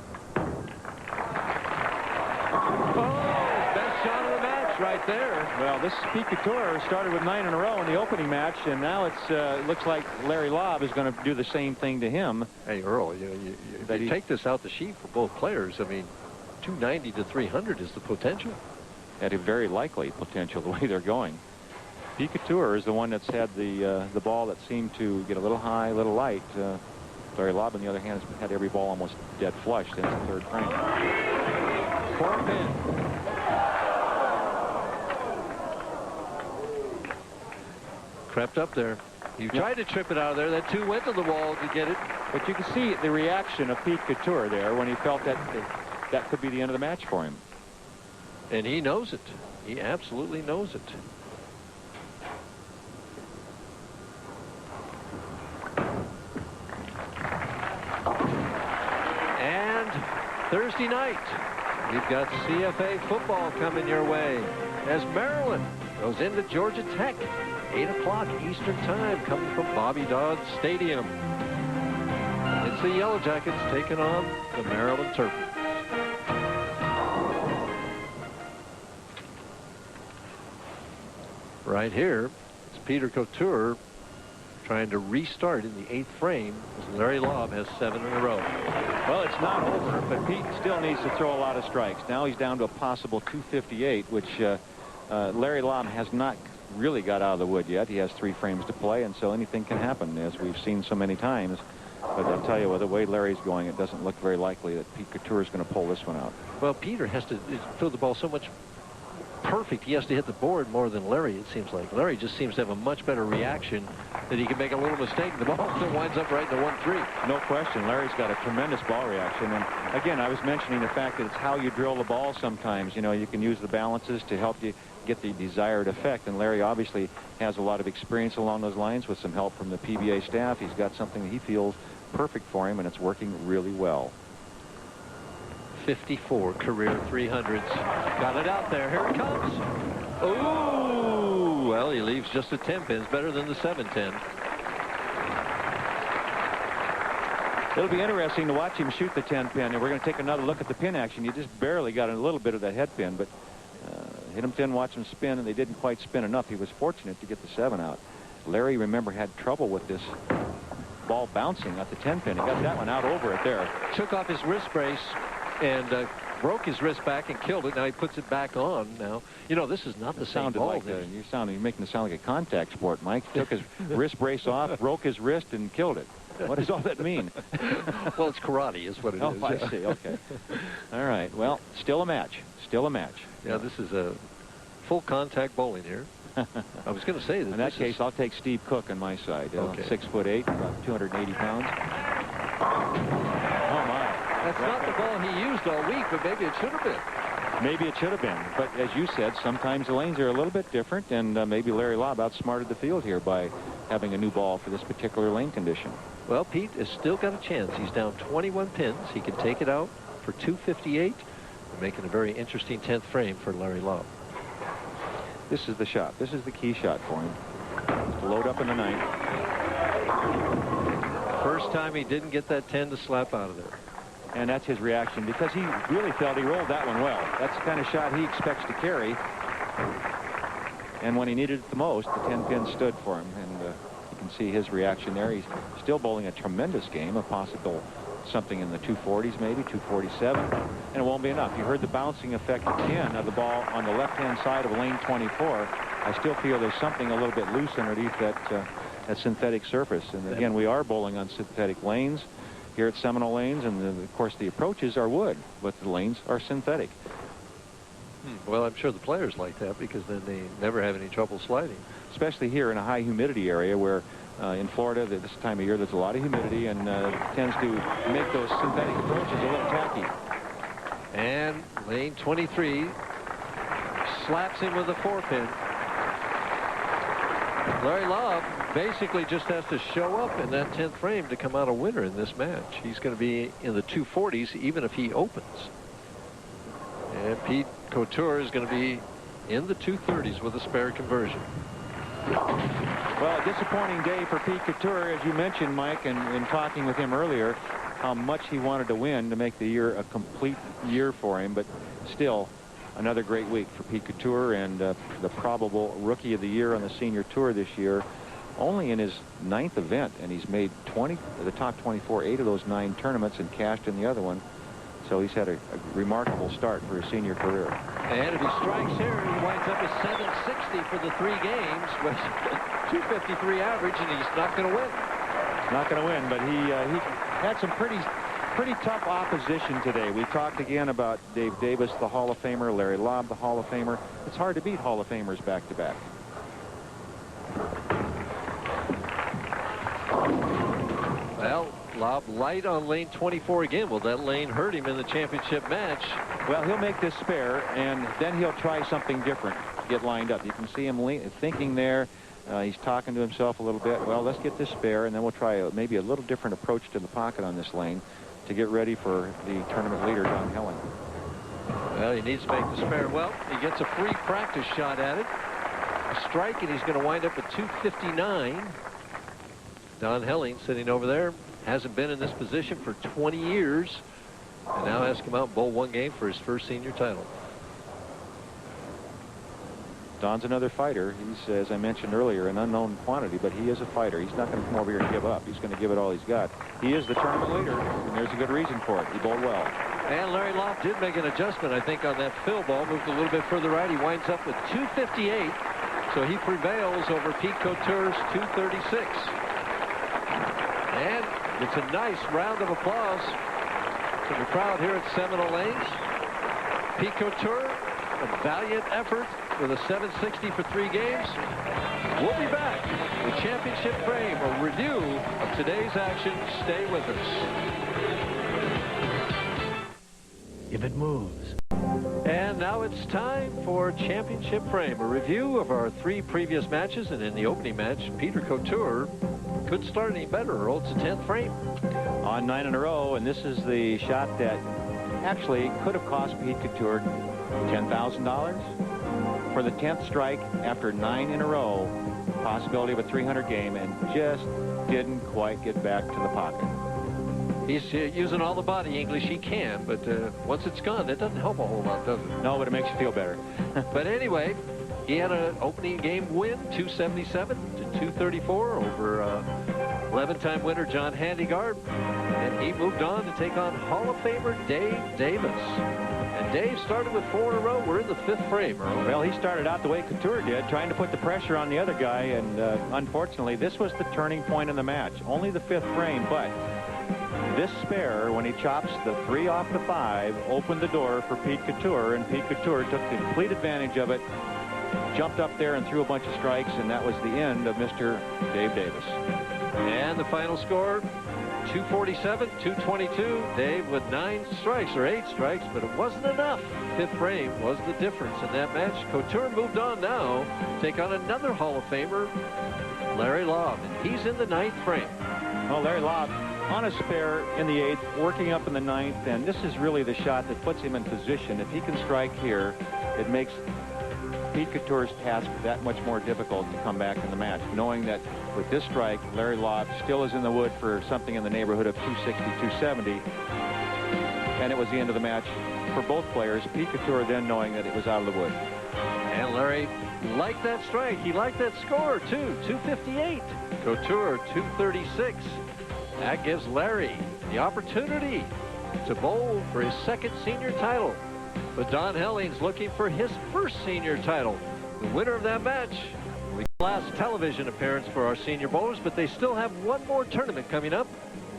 Right there. Well, this Pete Couture started with 9 in a row in the opening match, and now it's looks like Larry Laub is going to do the same thing to him. Hey, Earl, you take this out the sheet for both players. I mean, 290 to 300 is the potential. At a very likely potential the way they're going. Pete Couture is the one that's had the ball that seemed to get a little high, a little light. Larry Laub, on the other hand, has had every ball almost dead flush since the 3rd frame. 4 pin. Crept up there. You tried to trip it out of there. That 2 went to the wall to get it. But you can see the reaction of Pete Couture there when he felt that that could be the end of the match for him. And he knows it. He absolutely knows it. And Thursday night, we've got CFA football coming your way as Maryland goes into Georgia Tech. 8 o'clock Eastern time, coming from Bobby Dodd Stadium. It's the Yellow Jackets taking on the Maryland Terps. Right here, it's Peter Couture trying to restart in the 8th frame as Larry Laub has 7 in a row. Well, it's not over, but Pete still needs to throw a lot of strikes. Now he's down to a possible 258, which Larry Laub has not really got out of the wood yet. He has 3 frames to play, and so anything can happen, as we've seen so many times. But I'll tell you, with the way Larry's going, it doesn't look very likely that Pete Couture is going to pull this one out. Well, Peter has to throw the ball so much perfect. He has to hit the board more than Larry, it seems like. Larry just seems to have a much better reaction that he can make a little mistake. The ball still winds up right in the 1-3. No question. Larry's got a tremendous ball reaction. And again, I was mentioning the fact that it's how you drill the ball sometimes. You know, you can use the balances to help you get the desired effect. And Larry obviously has a lot of experience along those lines with some help from the PBA staff. He's got something that he feels perfect for him, and it's working really well. 54 career 300s. Got it out there. Here it comes. Ooh, well, he leaves just the 10 pins, better than the 7-10. It'll be interesting to watch him shoot the 10 pin, and we're going to take another look at the pin action. You just barely got a little bit of that head pin, but hit him thin, watch him spin, and they didn't quite spin enough. He was fortunate to get the 7 out. Larry, remember, had trouble with this ball bouncing at the 10 pin. He got that one out over it there. Took off his wrist brace and broke his wrist back and killed it. Now he puts it back on. Now, you know, this is not the same ball. Like you're making it sound like a contact sport, Mike. Took his wrist brace off, broke his wrist, and killed it. What does all that mean? Well, it's karate is what it is. Oh, I see. Okay. All right. Well, still a match. Still a match. Yeah, this is a full contact bowling here. I was going to say that in that case, I'll take Steve Cook on my side. Okay. 6'8", about 280 pounds. Oh my! That's not the ball he used all week, but maybe it should have been. Maybe it should have been. But as you said, sometimes the lanes are a little bit different, and maybe Larry Laub outsmarted the field here by having a new ball for this particular lane condition. Well, Pete has still got a chance. He's down 21 pins. He can take it out for 258. We're making a very interesting 10th frame for Larry Laub. This is the shot. This is the key shot for him. To load up in the 9th. First time he didn't get that 10 to slap out of there. And that's his reaction, because he really felt he rolled that one well. That's the kind of shot he expects to carry. And when he needed it the most, the 10 pin stood for him. And you can see his reaction there. He's still bowling a tremendous game, a possible something in the 240s, maybe 247, and it won't be enough. You heard the bouncing effect again of the ball on the left-hand side of lane 24. I still feel there's something a little bit loose underneath that synthetic surface. And again, we are bowling on synthetic lanes here at Seminole Lanes, and of course the approaches are wood, but the lanes are synthetic. Well, I'm sure the players like that because then they never have any trouble sliding. Especially here in a high humidity area where in Florida this time of year there's a lot of humidity and tends to make those synthetic approaches a little tacky. And lane 23 slaps him with a 4-pin. Larry Laub basically just has to show up in that 10th frame to come out a winner in this match. He's going to be in the 240s even if he opens. And Pete Couture is going to be in the 230s with a spare conversion. Well, a disappointing day for Pete Couture, as you mentioned, Mike, and in talking with him earlier, how much he wanted to win to make the year a complete year for him. But still, another great week for Pete Couture and the probable Rookie of the Year on the Senior Tour this year. Only in his 9th event, and he's made the top 24, 8 of those 9 tournaments and cashed in the other one. So he's had a remarkable start for his senior career. And if he strikes here, he winds up with 760 for the 3 games with 253 average, and he's not going to win. Not going to win, but he had some pretty tough opposition today. We talked again about Dave Davis, the Hall of Famer, Larry Laub, the Hall of Famer. It's hard to beat Hall of Famers back-to-back. Well, Laub light on lane 24 again. Will that lane hurt him in the championship match? Well, he'll make this spare, and then he'll try something different to get lined up. You can see him thinking there. He's talking to himself a little bit. Well, let's get this spare, and then we'll try maybe a little different approach to the pocket on this lane to get ready for the tournament leader, Don Helling. Well, he needs to make the spare. Well, he gets a free practice shot at it. A strike, and he's going to wind up at 259. Don Helling sitting over there. Hasn't been in this position for 20 years. And now has to come out and bowl 1 game for his first senior title. Don's another fighter. He's, as I mentioned earlier, an unknown quantity, but he is a fighter. He's not going to come over here and give up. He's going to give it all he's got. He is the tournament leader, and there's a good reason for it. He bowled well. And Larry Laub did make an adjustment, I think, on that fill ball. Moved a little bit further right. He winds up with 258. So he prevails over Pete Couture's 236. And it's a nice round of applause from the crowd here at Seminole Lanes. Pete Couture, a valiant effort with a 760 for 3 games. We'll be back. The championship frame, a review of today's action. Stay with us. If it moves. And now it's time for championship frame, a review of our 3 previous matches. And in the opening match, Peter Couture couldn't start any better, Earl. It's a 10th frame. On 9 in a row, and this is the shot that actually could have cost Pete Couture $10,000. For the 10th strike after 9 in a row, possibility of a 300 game, and just didn't quite get back to the pocket. He's using all the body English he can, but once it's gone, that doesn't help a whole lot, does it? No, but it makes you feel better. But anyway, he had an opening game win, 277 to 234 over 11-time winner John Handegard. And he moved on to take on Hall of Famer Dave Davis. And Dave started with 4 in a row. We're in the 5th frame, Earl. Well, he started out the way Couture did, trying to put the pressure on the other guy, and unfortunately, this was the turning point in the match. Only the 5th frame, but this spare, when he chops the 3 off the 5, opened the door for Pete Couture, and Pete Couture took complete advantage of it, jumped up there and threw a bunch of strikes, and that was the end of Mr. Dave Davis. And the final score, 247, 222. Dave with 9 strikes, or 8 strikes, but it wasn't enough. 5th frame was the difference in that match. Couture moved on now, take on another Hall of Famer, Larry Laub, and he's in the 9th frame. Well, Larry Laub on a spare in the 8th, working up in the 9th, and this is really the shot that puts him in position. If he can strike here, it makes Pete Couture's task that much more difficult to come back in the match, knowing that with this strike, Larry Laub still is in the wood for something in the neighborhood of 260, 270, and it was the end of the match for both players. Pete Couture then knowing that it was out of the wood. And Larry liked that strike. He liked that score, too, 258. Couture, 236. That gives Larry the opportunity to bowl for his 2nd senior title. But Don Helling's looking for his 1st senior title. The winner of that match will be the last television appearance for our senior bowlers, but they still have one more tournament coming up.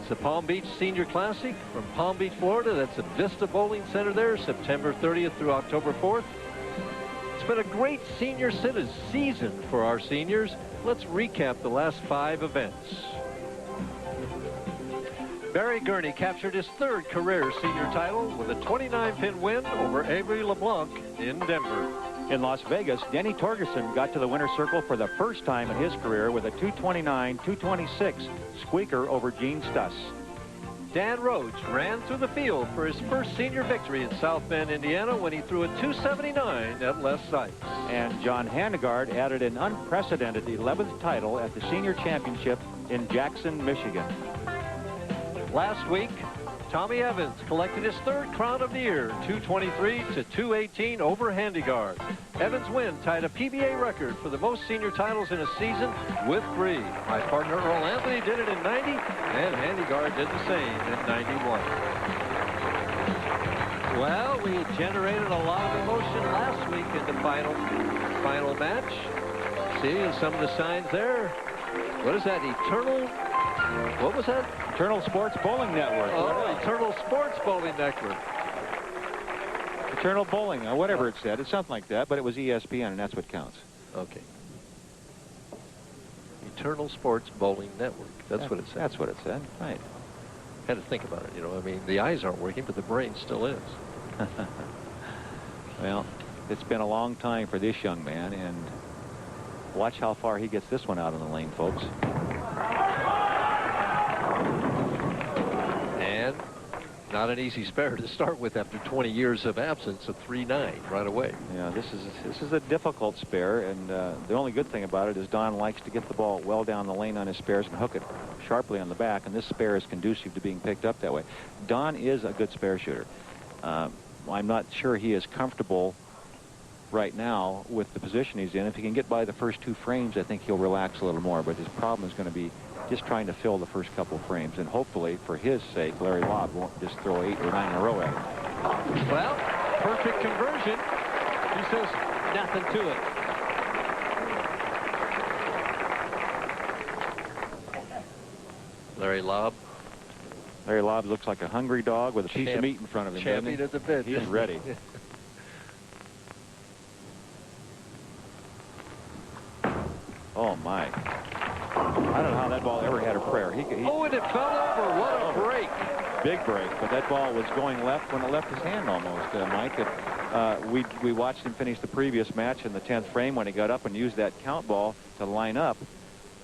It's the Palm Beach Senior Classic from Palm Beach, Florida. That's at Vista Bowling Center there, September 30th through October 4th. been a great senior season for our seniors. Let's recap the last 5 events. Barry Gurney captured his 3rd career senior title with a 29-pin win over Avery LeBlanc in Denver. In Las Vegas, Denny Torgerson got to the winner's circle for the first time in his career with a 229-226 squeaker over Gene Stuss. Dan Roach ran through the field for his first senior victory in South Bend, Indiana, when he threw a 279 at left sights. And John Handegard added an unprecedented 11th title at the senior championship in Jackson, Michigan. Last week, Tommy Evans collected his 3rd crown of the year, 223-218 over Handegard. Evans' win tied a PBA record for the most senior titles in a season with 3. My partner Earl Anthony did it in 90, and Handegard did the same in 91. Well, we generated a lot of emotion last week in the final match. See, some of the signs there. What is that? What was that? Eternal Sports Bowling Network. Oh, Eternal Sports Bowling Network. Eternal Bowling, or whatever it said. It's something like that, but it was ESPN, and that's what counts. Okay. Eternal Sports Bowling Network. That's what it said. That's what it said, right. Had to think about it, you know. I mean, the eyes aren't working, but the brain still is. Well, it's been a long time for this young man, and watch how far he gets this one out on the lane, folks. And not an easy spare to start with after 20 years of absence, a 3-9 right away. Yeah, this is a difficult spare, and the only good thing about it is Don likes to get the ball well down the lane on his spares and hook it sharply on the back, and this spare is conducive to being picked up that way. Don is a good spare shooter. I'm not sure he is comfortable right now with the position he's in. If he can get by the first 2 frames, I think he'll relax a little more, but his problem is going to be just trying to fill the first couple frames, and hopefully, for his sake, Larry Laub won't just throw 8 or 9 in a row at him. Well, perfect conversion. He says nothing to it. Larry Laub. Larry Laub looks like a hungry dog with a piece of meat in front of him. Champion at the bit. He's ready. Oh, my. I don't know how that ball ever had a prayer. Oh, and it fell over. What a break. Big break, but that ball was going left when it left his hand almost, Mike. We watched him finish the previous match in the 10th frame when he got up and used that count ball to line up,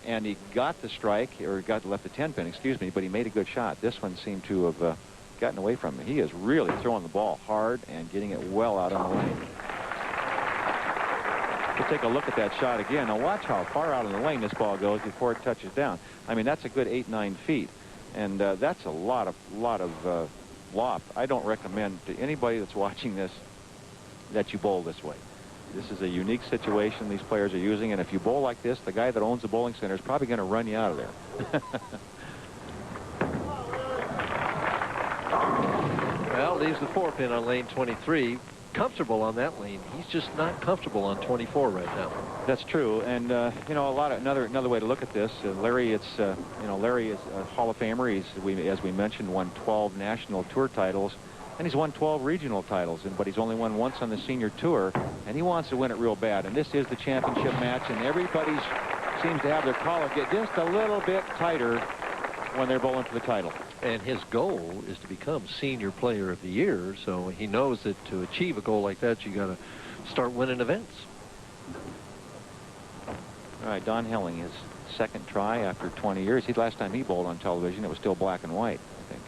and he got the strike, or left the 10 pin, excuse me, but he made a good shot. This one seemed to have gotten away from him. He is really throwing the ball hard and getting it well out on the lane. We'll take a look at that shot again. Now watch how far out on the lane this ball goes before it touches down. I mean, that's a good 8-9 feet, and that's a lot of loft. I don't recommend to anybody that's watching this that you bowl this way. This is a unique situation these players are using, and if you bowl like this, the guy that owns the bowling center is probably going to run you out of there. Well, leaves the 4-pin on lane 23. Comfortable on that lane. He's just not comfortable on 24 right now. That's true, and you know, another way to look at this, Larry. Larry is a Hall of Famer. As we mentioned, won 12 national tour titles, and he's won 12 regional titles, but he's only won once on the senior tour, and he wants to win it real bad. And this is the championship match, and everybody seems to have their collar get just a little bit tighter when they're bowling for the title. And his goal is to become Senior Player of the Year, so he knows that to achieve a goal like that, you got to start winning events. All right, Don Helling, his second try after 20 years. Last time he bowled on television, it was still black and white, I think.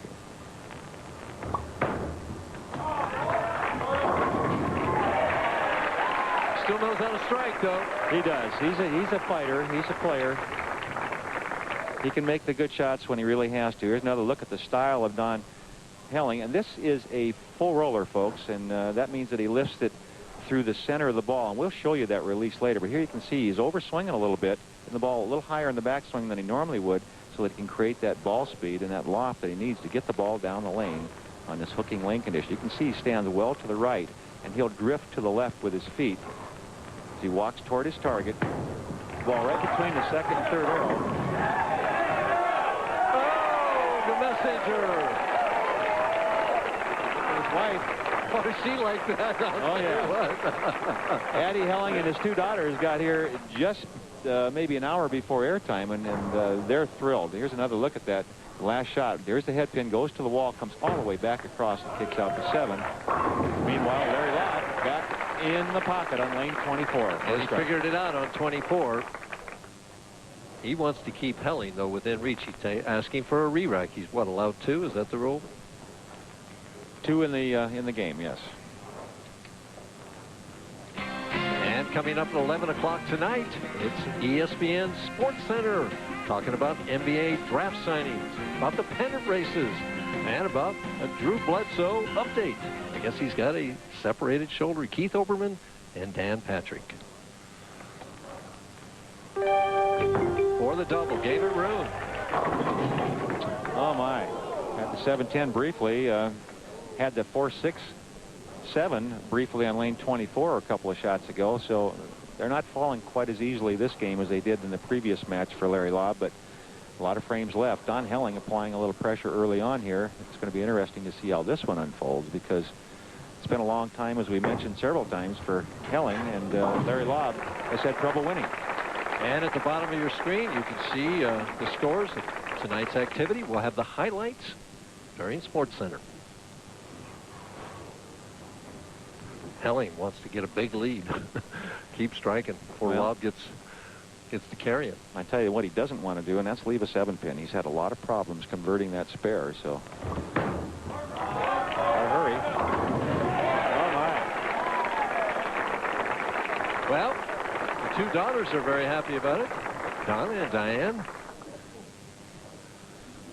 Still knows how to strike, though. He does. He's a fighter. He's a player. He can make the good shots when he really has to. Here's another look at the style of Don Helling. And this is a full roller, folks, and that means that he lifts it through the center of the ball. And we'll show you that release later. But here you can see he's overswinging a little bit, and the ball a little higher in the backswing than he normally would, so that he can create that ball speed and that loft that he needs to get the ball down the lane on this hooking lane condition. You can see he stands well to the right, and he'll drift to the left with his feet as he walks toward his target. Ball right between the second and third arrow. The messenger. His wife Oh, she like that. Oh, yeah. Addie Helling and his two daughters got here just maybe an hour before airtime, and they're thrilled. Here's another look at that last shot. There's the head pin, goes to the wall, comes all the way back across and kicks out to 7. Meanwhile, Larry Laub back in the pocket on lane 24. He figured it out on 24. He wants to keep Helling, though, within reach. He's asking for a re-rack. He's, what, allowed 2? Is that the rule? 2 in the game, yes. And coming up at 11 o'clock tonight, it's ESPN Sports Center, talking about NBA draft signings, about the pennant races, and about a Drew Bledsoe update. I guess he's got a separated shoulder. Keith Oberman and Dan Patrick. For the double, Gator Room. Oh, my. Had the 7-10 briefly. Had the 4-6-7 briefly on lane 24 a couple of shots ago. So they're not falling quite as easily this game as they did in the previous match for Larry Laub, but a lot of frames left. Don Helling applying a little pressure early on here. It's going to be interesting to see how this one unfolds, because it's been a long time, as we mentioned several times, for Helling, and Larry Laub has had trouble winning. And at the bottom of your screen, you can see the scores of tonight's activity. We'll have the highlights during Sports Center. Helling wants to get a big lead. Keep striking before Laub gets to carry it. I tell you what he doesn't want to do, and that's leave a 7-pin. He's had a lot of problems converting that spare, so. Hurry. Oh, my. Well, the two daughters are very happy about it, Donna and Diane.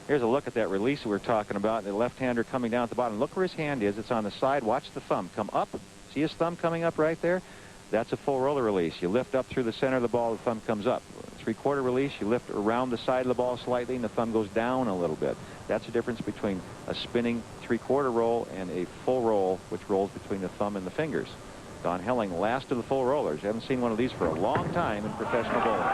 Here's a look at that release we were talking about. The left-hander coming down at the bottom. Look where his hand is. It's on the side. Watch the thumb come up. See his thumb coming up right there? That's a full roller release. You lift up through the center of the ball, the thumb comes up. 3/4 release, you lift around the side of the ball slightly, and the thumb goes down a little bit. That's the difference between a spinning 3/4 roll and a full roll, which rolls between the thumb and the fingers. Don Helling, last of the full rollers. Haven't seen one of these for a long time in professional bowling.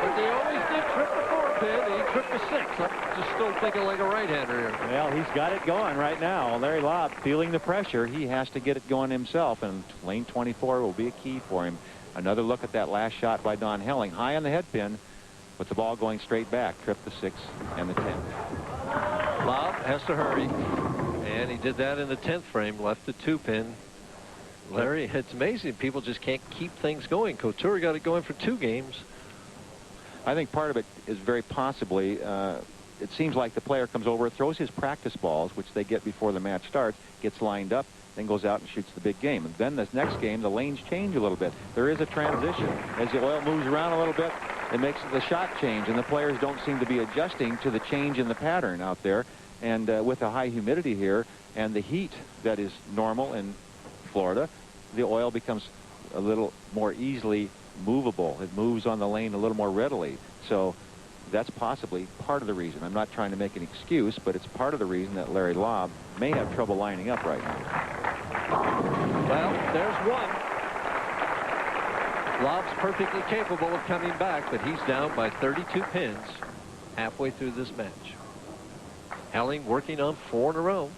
But they always did trip the 4-pin. He tripped the 6. I'm just still thinking like a right-hander here. Well, he's got it going right now. Larry Laub feeling the pressure. He has to get it going himself, and lane 24 will be a key for him. Another look at that last shot by Don Helling. High on the head pin, with the ball going straight back. Tripped the 6 and the 10. Laub has to hurry, and he did that in the 10th frame. Left the 2-pin. Larry, it's amazing. People just can't keep things going. Couture got it going for 2 games. I think part of it is very possibly, it seems like the player comes over, throws his practice balls, which they get before the match starts, gets lined up, then goes out and shoots the big game. And then this next game, the lanes change a little bit. There is a transition. As the oil moves around a little bit, it makes the shot change, and the players don't seem to be adjusting to the change in the pattern out there. And with the high humidity here and the heat that is normal in Florida, the oil becomes a little more easily movable. It moves on the lane a little more readily. So that's possibly part of the reason. I'm not trying to make an excuse, but it's part of the reason that Larry Laub may have trouble lining up right now. Well, there's one. Laub's perfectly capable of coming back, but he's down by 32 pins halfway through this match. Helling working on 4 in a row.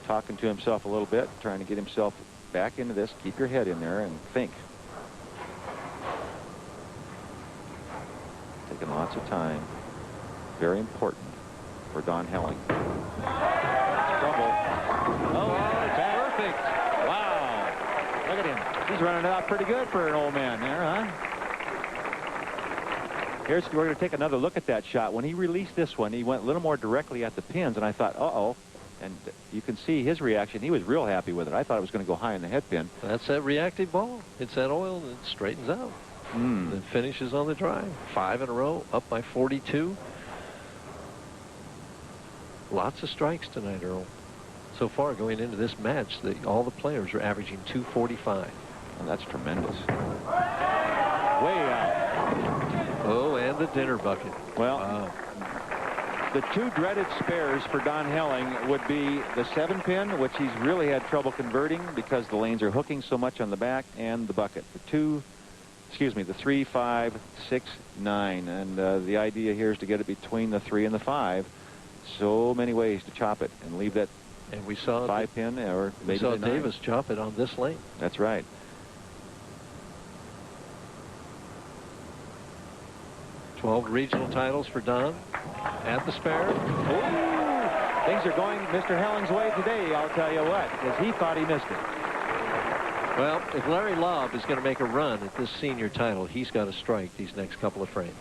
Talking to himself a little bit, trying to get himself back into this. Keep your head in there and think. Taking lots of time. Very important for Don Helling. Trouble. Oh, perfect. Wow. Look at him. He's running it out pretty good for an old man there, huh? We're going to take another look at that shot. When he released this one, he went a little more directly at the pins, and I thought, uh-oh. And you can see his reaction. He was real happy with it. I thought it was going to go high in the head pin. That's that reactive ball. It's that oil, and it straightens out. Then finishes on the drive. 5 in a row, up by 42. Lots of strikes tonight, Earl. So far, going into this match, all the players are averaging 245. And that's tremendous. Way out. Oh, and the dinner bucket. Well, the 2 dreaded spares for Don Helling would be the 7-pin, which he's really had trouble converting because the lanes are hooking so much on the back, and the bucket. The 3, 5, 6, 9. And the idea here is to get it between the 3 and the 5 so many ways to chop it and leave that And we saw 5-pin or we maybe saw the 9. Davis chop it on this lane. That's right. 12 regional titles for Don at the spare. Oh, things are going Mr. Helling's way today, I'll tell you what, because he thought he missed it. Well, if Larry Laub is going to make a run at this senior title, he's got to strike these next couple of frames.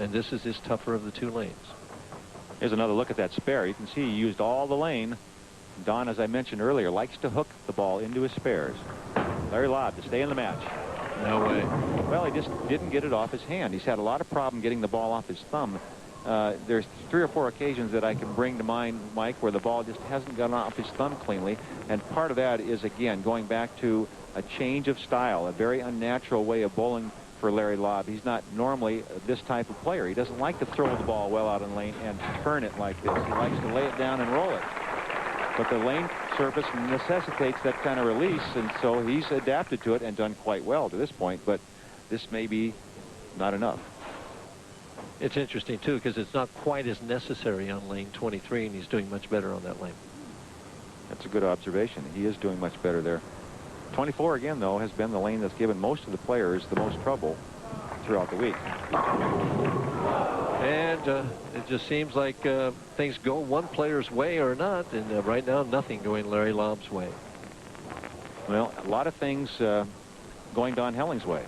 And this is his tougher of the 2 lanes. Here's another look at that spare. You can see he used all the lane. Don, as I mentioned earlier, likes to hook the ball into his spares. Larry Laub to stay in the match. No way. Well, he just didn't get it off his hand. He's had a lot of problem getting the ball off his thumb. There's 3 or 4 occasions that I can bring to mind, Mike, where the ball just hasn't gotten off his thumb cleanly. And part of that is, again, going back to a change of style, a very unnatural way of bowling for Larry Laub. He's not normally this type of player. He doesn't like to throw the ball well out in lane and turn it like this. He likes to lay it down and roll it. But the lane surface necessitates that kind of release, and so he's adapted to it and done quite well to this point, but this may be not enough. It's interesting, too, because it's not quite as necessary on lane 23, and he's doing much better on that lane. That's a good observation. He is doing much better there. 24, again, though, has been the lane that's given most of the players the most trouble throughout the week. And it just seems like things go one player's way or not, and right now nothing going Larry Laub's way. Well, a lot of things going Don Helling's way.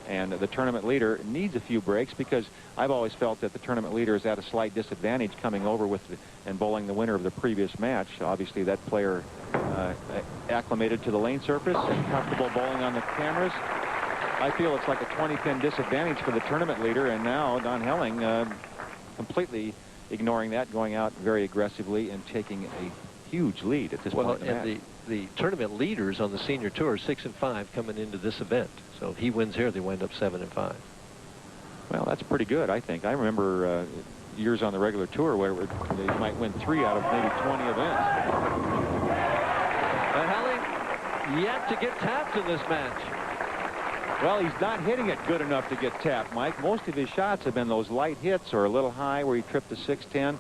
And the tournament leader needs a few breaks, because I've always felt that the tournament leader is at a slight disadvantage coming over with and bowling the winner of the previous match. Obviously, that player acclimated to the lane surface and comfortable bowling on the cameras. I feel it's like a 20-pin disadvantage for the tournament leader, and now Don Helling completely ignoring that, going out very aggressively and taking a huge lead at this point in the match. And the tournament leaders on the senior tour are 6-5 coming into this event. So if he wins here, they wind up 7-5. Well, that's pretty good, I think. I remember years on the regular tour where they might win 3 out of maybe 20 events. Helling yet to get tapped in this match. Well, he's not hitting it good enough to get tapped, Mike. Most of his shots have been those light hits or a little high where he tripped a 610.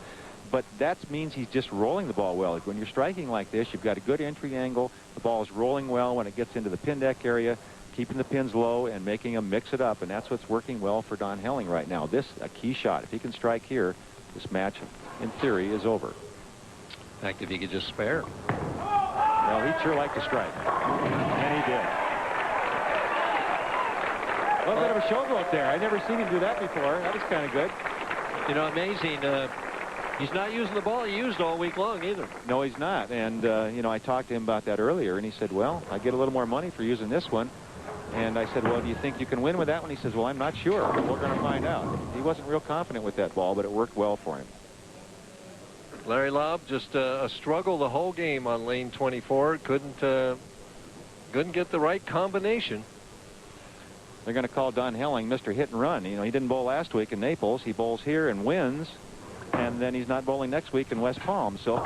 But that means he's just rolling the ball well. When you're striking like this, you've got a good entry angle. The ball is rolling well when it gets into the pin deck area, keeping the pins low and making them mix it up. And that's what's working well for Don Helling right now. This, a key shot. If he can strike here, this match, in theory, is over. In fact, if he could just spare. Well, he'd sure like to strike. And he did. A little bit of a showboat there. I've never seen him do that before. That was kind of good. You know, amazing. He's not using the ball he used all week long either. No, he's not. And, you know, I talked to him about that earlier, and he said, well, I get a little more money for using this one. And I said, well, do you think you can win with that one? He says, well, I'm not sure. We're going to find out. He wasn't real confident with that ball, but it worked well for him. Larry Laub just a struggle the whole game on lane 24. Couldn't get the right combination. They're going to call Don Helling Mr. Hit and Run. You know, he didn't bowl last week in Naples. He bowls here and wins. And then he's not bowling next week in West Palm. So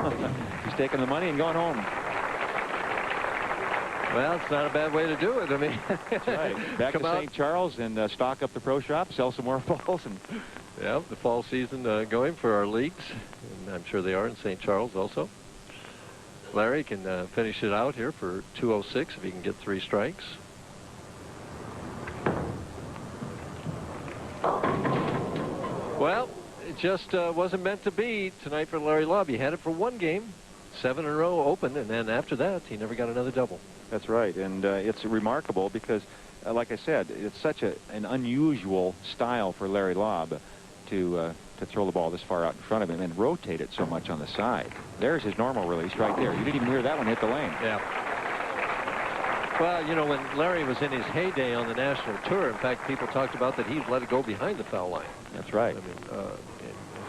he's taking the money and going home. Well, it's not a bad way to do it. I mean, that's right. Back to St. Charles and stock up the pro shop, sell some more balls. And yeah, the fall season going for our leagues. And I'm sure they are in St. Charles also. Larry can finish it out here for 206 if he can get 3 strikes. Well, it just wasn't meant to be tonight for Larry Laub. He had it for 1 game, 7 in a row open, and then after that, he never got another double. That's right, and it's remarkable because, like I said, it's such an unusual style for Larry Laub to throw the ball this far out in front of him and rotate it so much on the side. There's his normal release right there. You didn't even hear that one hit the lane. Yeah. Well, you know, when Larry was in his heyday on the national tour, in fact, people talked about that he'd let it go behind the foul line. That's right. I mean,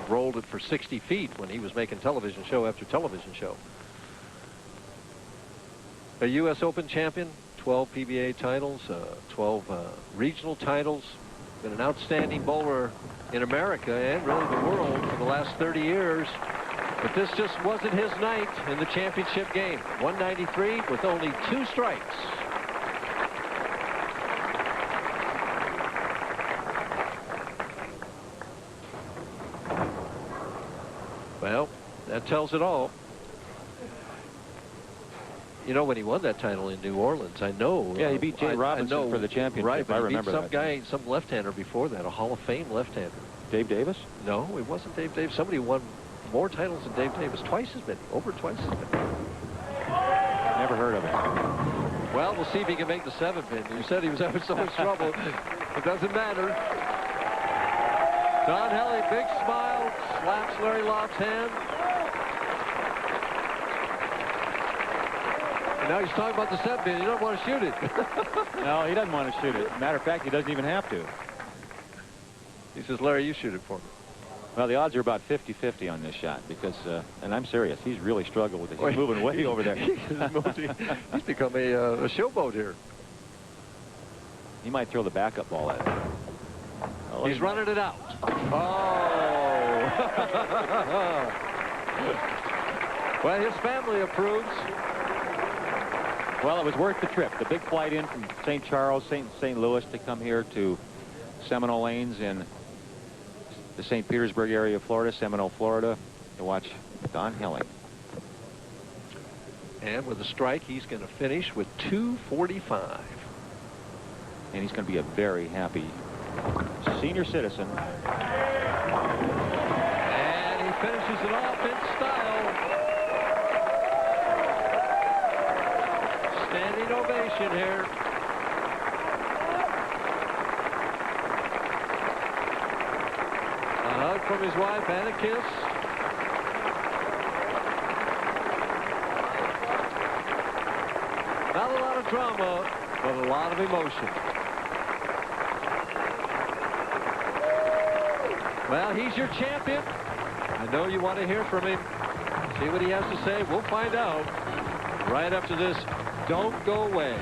rolled it for 60 feet when he was making television show after television show. A U.S. Open champion, 12 PBA titles, 12 regional titles, been an outstanding bowler in America and really the world for the last 30 years. But this just wasn't his night in the championship game. 193 with only 2 strikes. Well, That tells it all. You know, when he won that title in New Orleans, I know. Yeah, he beat Jay Robinson for the championship. Right, but I he remember beat some that. guy, some left-hander before that, a Hall of Fame left-hander. Dave Davis? No, it wasn't Dave Davis. Somebody won more titles than Dave Davis. Twice as many. Over twice as many. Never heard of him. Well, we'll see if he can make the 7-pin. You said he was having so much trouble. It doesn't matter. Don Helly, big smile, slaps Larry Laub's hand. And now he's talking about the 7-pin. You don't want to shoot it. No, he doesn't want to shoot it. Matter of fact, he doesn't even have to. He says, Larry, you shoot it for me. Well, the odds are about 50-50 on this shot because, and I'm serious, he's really struggled with it. He's moving way over there. He's become a showboat here. He might throw the backup ball at it. Oh, He's running it out. Oh! Well, his family approves. Well, it was worth the trip. The big flight in from St. Charles, St. Louis to come here to Seminole Lanes in the St. Petersburg area of Florida, Seminole, Florida, to watch Don Helly. And with a strike, he's going to finish with 245. And he's going to be a very happy senior citizen. And he finishes it off in style. Standing ovation here. A hug from his wife and a kiss. Not a lot of drama, but a lot of emotion. Well, he's your champion. I know you want to hear from him. See what he has to say. We'll find out right after this. Don't go away.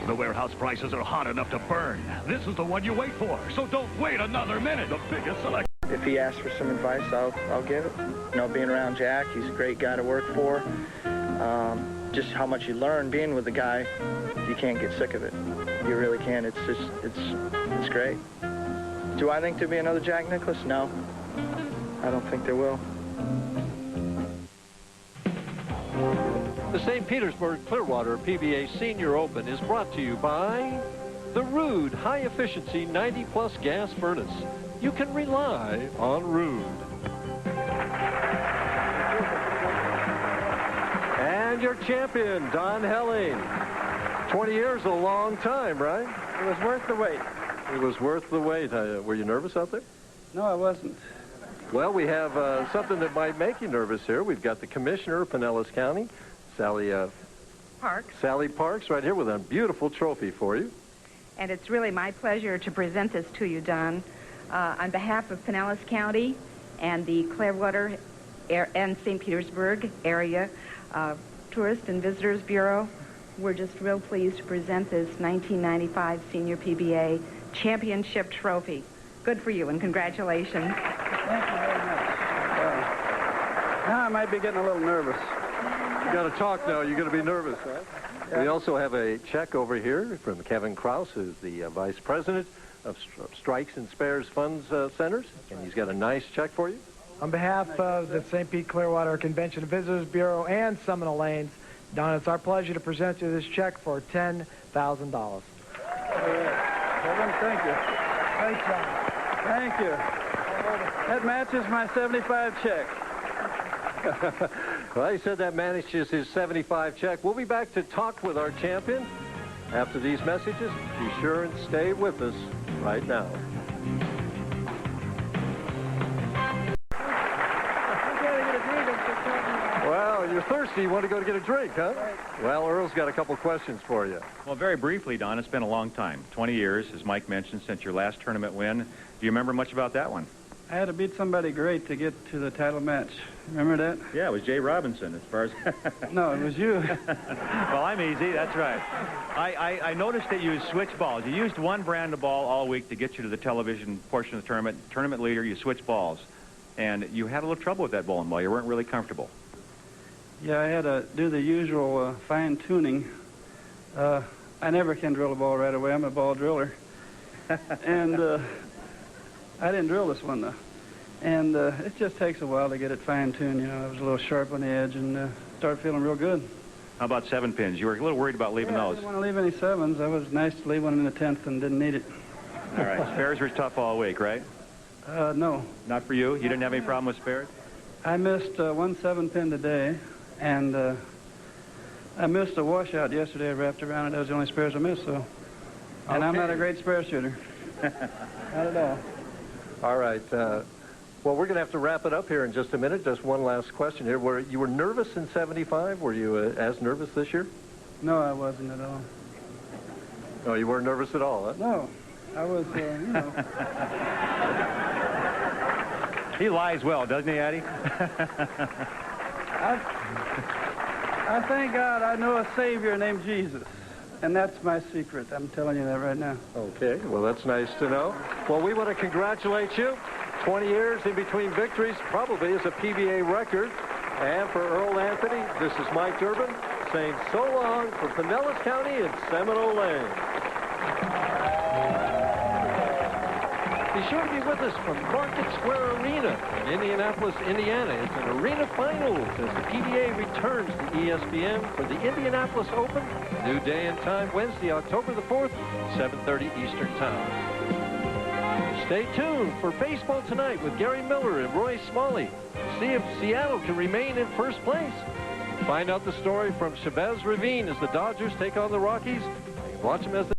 The warehouse prices are hot enough to burn. This is the one you wait for, so don't wait another minute. The biggest selection. If he asks for some advice, I'll give it. You know, being around Jack, he's a great guy to work for. Just how much you learn being with the guy, you can't get sick of it. You really can't. It's just, it's great. Do I think there'll be another Jack Nicklaus? No. I don't think there will. The St. Petersburg Clearwater PBA Senior Open is brought to you by the Rude high-efficiency 90-plus gas furnace. You can rely on Rude. And your champion, Don Helly. 20 years is a long time, right? It was worth the wait. It was worth the wait. Were you nervous out there? No, I wasn't. Well, we have something that might make you nervous here. We've got the commissioner of Pinellas County, Sally Parks, right here with a beautiful trophy for you. And it's really my pleasure to present this to you, Don. On behalf of Pinellas County and the Clearwater and St. Petersburg area Tourist and Visitors Bureau, we're just real pleased to present this 1995 Senior PBA Championship Trophy. Good for you, and congratulations. Thank you very much. Now I might be getting a little nervous. You got to talk now. You're going to be nervous, right? Yeah. We also have a check over here from Kevin Krause, who's the vice president of Strikes and Spares Funds Centers, and he's got a nice check for you. On behalf of the St. Pete Clearwater Convention and Visitors Bureau and Seminole Lanes, Don, it's our pleasure to present you this check for $10,000. Kevin, thank you. Great job. Thank you. That matches my 75 check. Well, he said that manages his 75 check. We'll be back to talk with our champion after these messages. Be sure and stay with us right now. Well, you're thirsty. You want to go to get a drink, huh? Well, Earl's got a couple questions for you. Well, very briefly, Don, it's been a long time. 20 years, as Mike mentioned, since your last tournament win. Do you remember much about that one? I had to beat somebody great to get to the title match. Remember that? Yeah, it was Jay Robinson, as far as... No, it was you. Well, I'm easy. That's right. I noticed that you used switch balls. You used one brand of ball all week to get you to the television portion of the tournament. Tournament leader, you switch balls. And you had a little trouble with that bowling ball. You weren't really comfortable. Yeah, I had to do the usual fine-tuning. I never can drill a ball right away. I'm a ball driller. And I didn't drill this one, though. And it just takes a while to get it fine-tuned. You know, I was a little sharp on the edge and started feeling real good. How about 7 pins? You were a little worried about leaving those. I didn't want to leave any 7s. It was nice to leave one in the 10th and didn't need it. All right. Spares were tough all week, right? No. Not for you? You didn't have any problem with spares? I missed one 7-pin today, and I missed a washout yesterday. I wrapped around it. That was the only spares I missed, so. And I'm not a great spare shooter. Not at all. All right. Well, we're going to have to wrap it up here in just a minute. Just one last question here. You were nervous in 75? Were you as nervous this year? No, I wasn't at all. No, you weren't nervous at all, huh? No. I was, you know. He lies well, doesn't he, Eddie? I thank God I know a Savior named Jesus. And that's my secret. I'm telling you that right now. Okay. Well, that's nice to know. Well, we want to congratulate you. 20 years in between victories probably is a PBA record. And for Earl Anthony, this is Mike Durbin saying so long from Pinellas County and Seminole Lanes. Be sure to be with us from Market Square Arena in Indianapolis, Indiana. It's an arena finals as the PBA returns to ESPN for the Indianapolis Open. New day and time, Wednesday, October the 4th, 7:30 Eastern Time. Stay tuned for Baseball Tonight with Gary Miller and Roy Smalley. See if Seattle can remain in first place. Find out the story from Chavez Ravine as the Dodgers take on the Rockies. Watch them as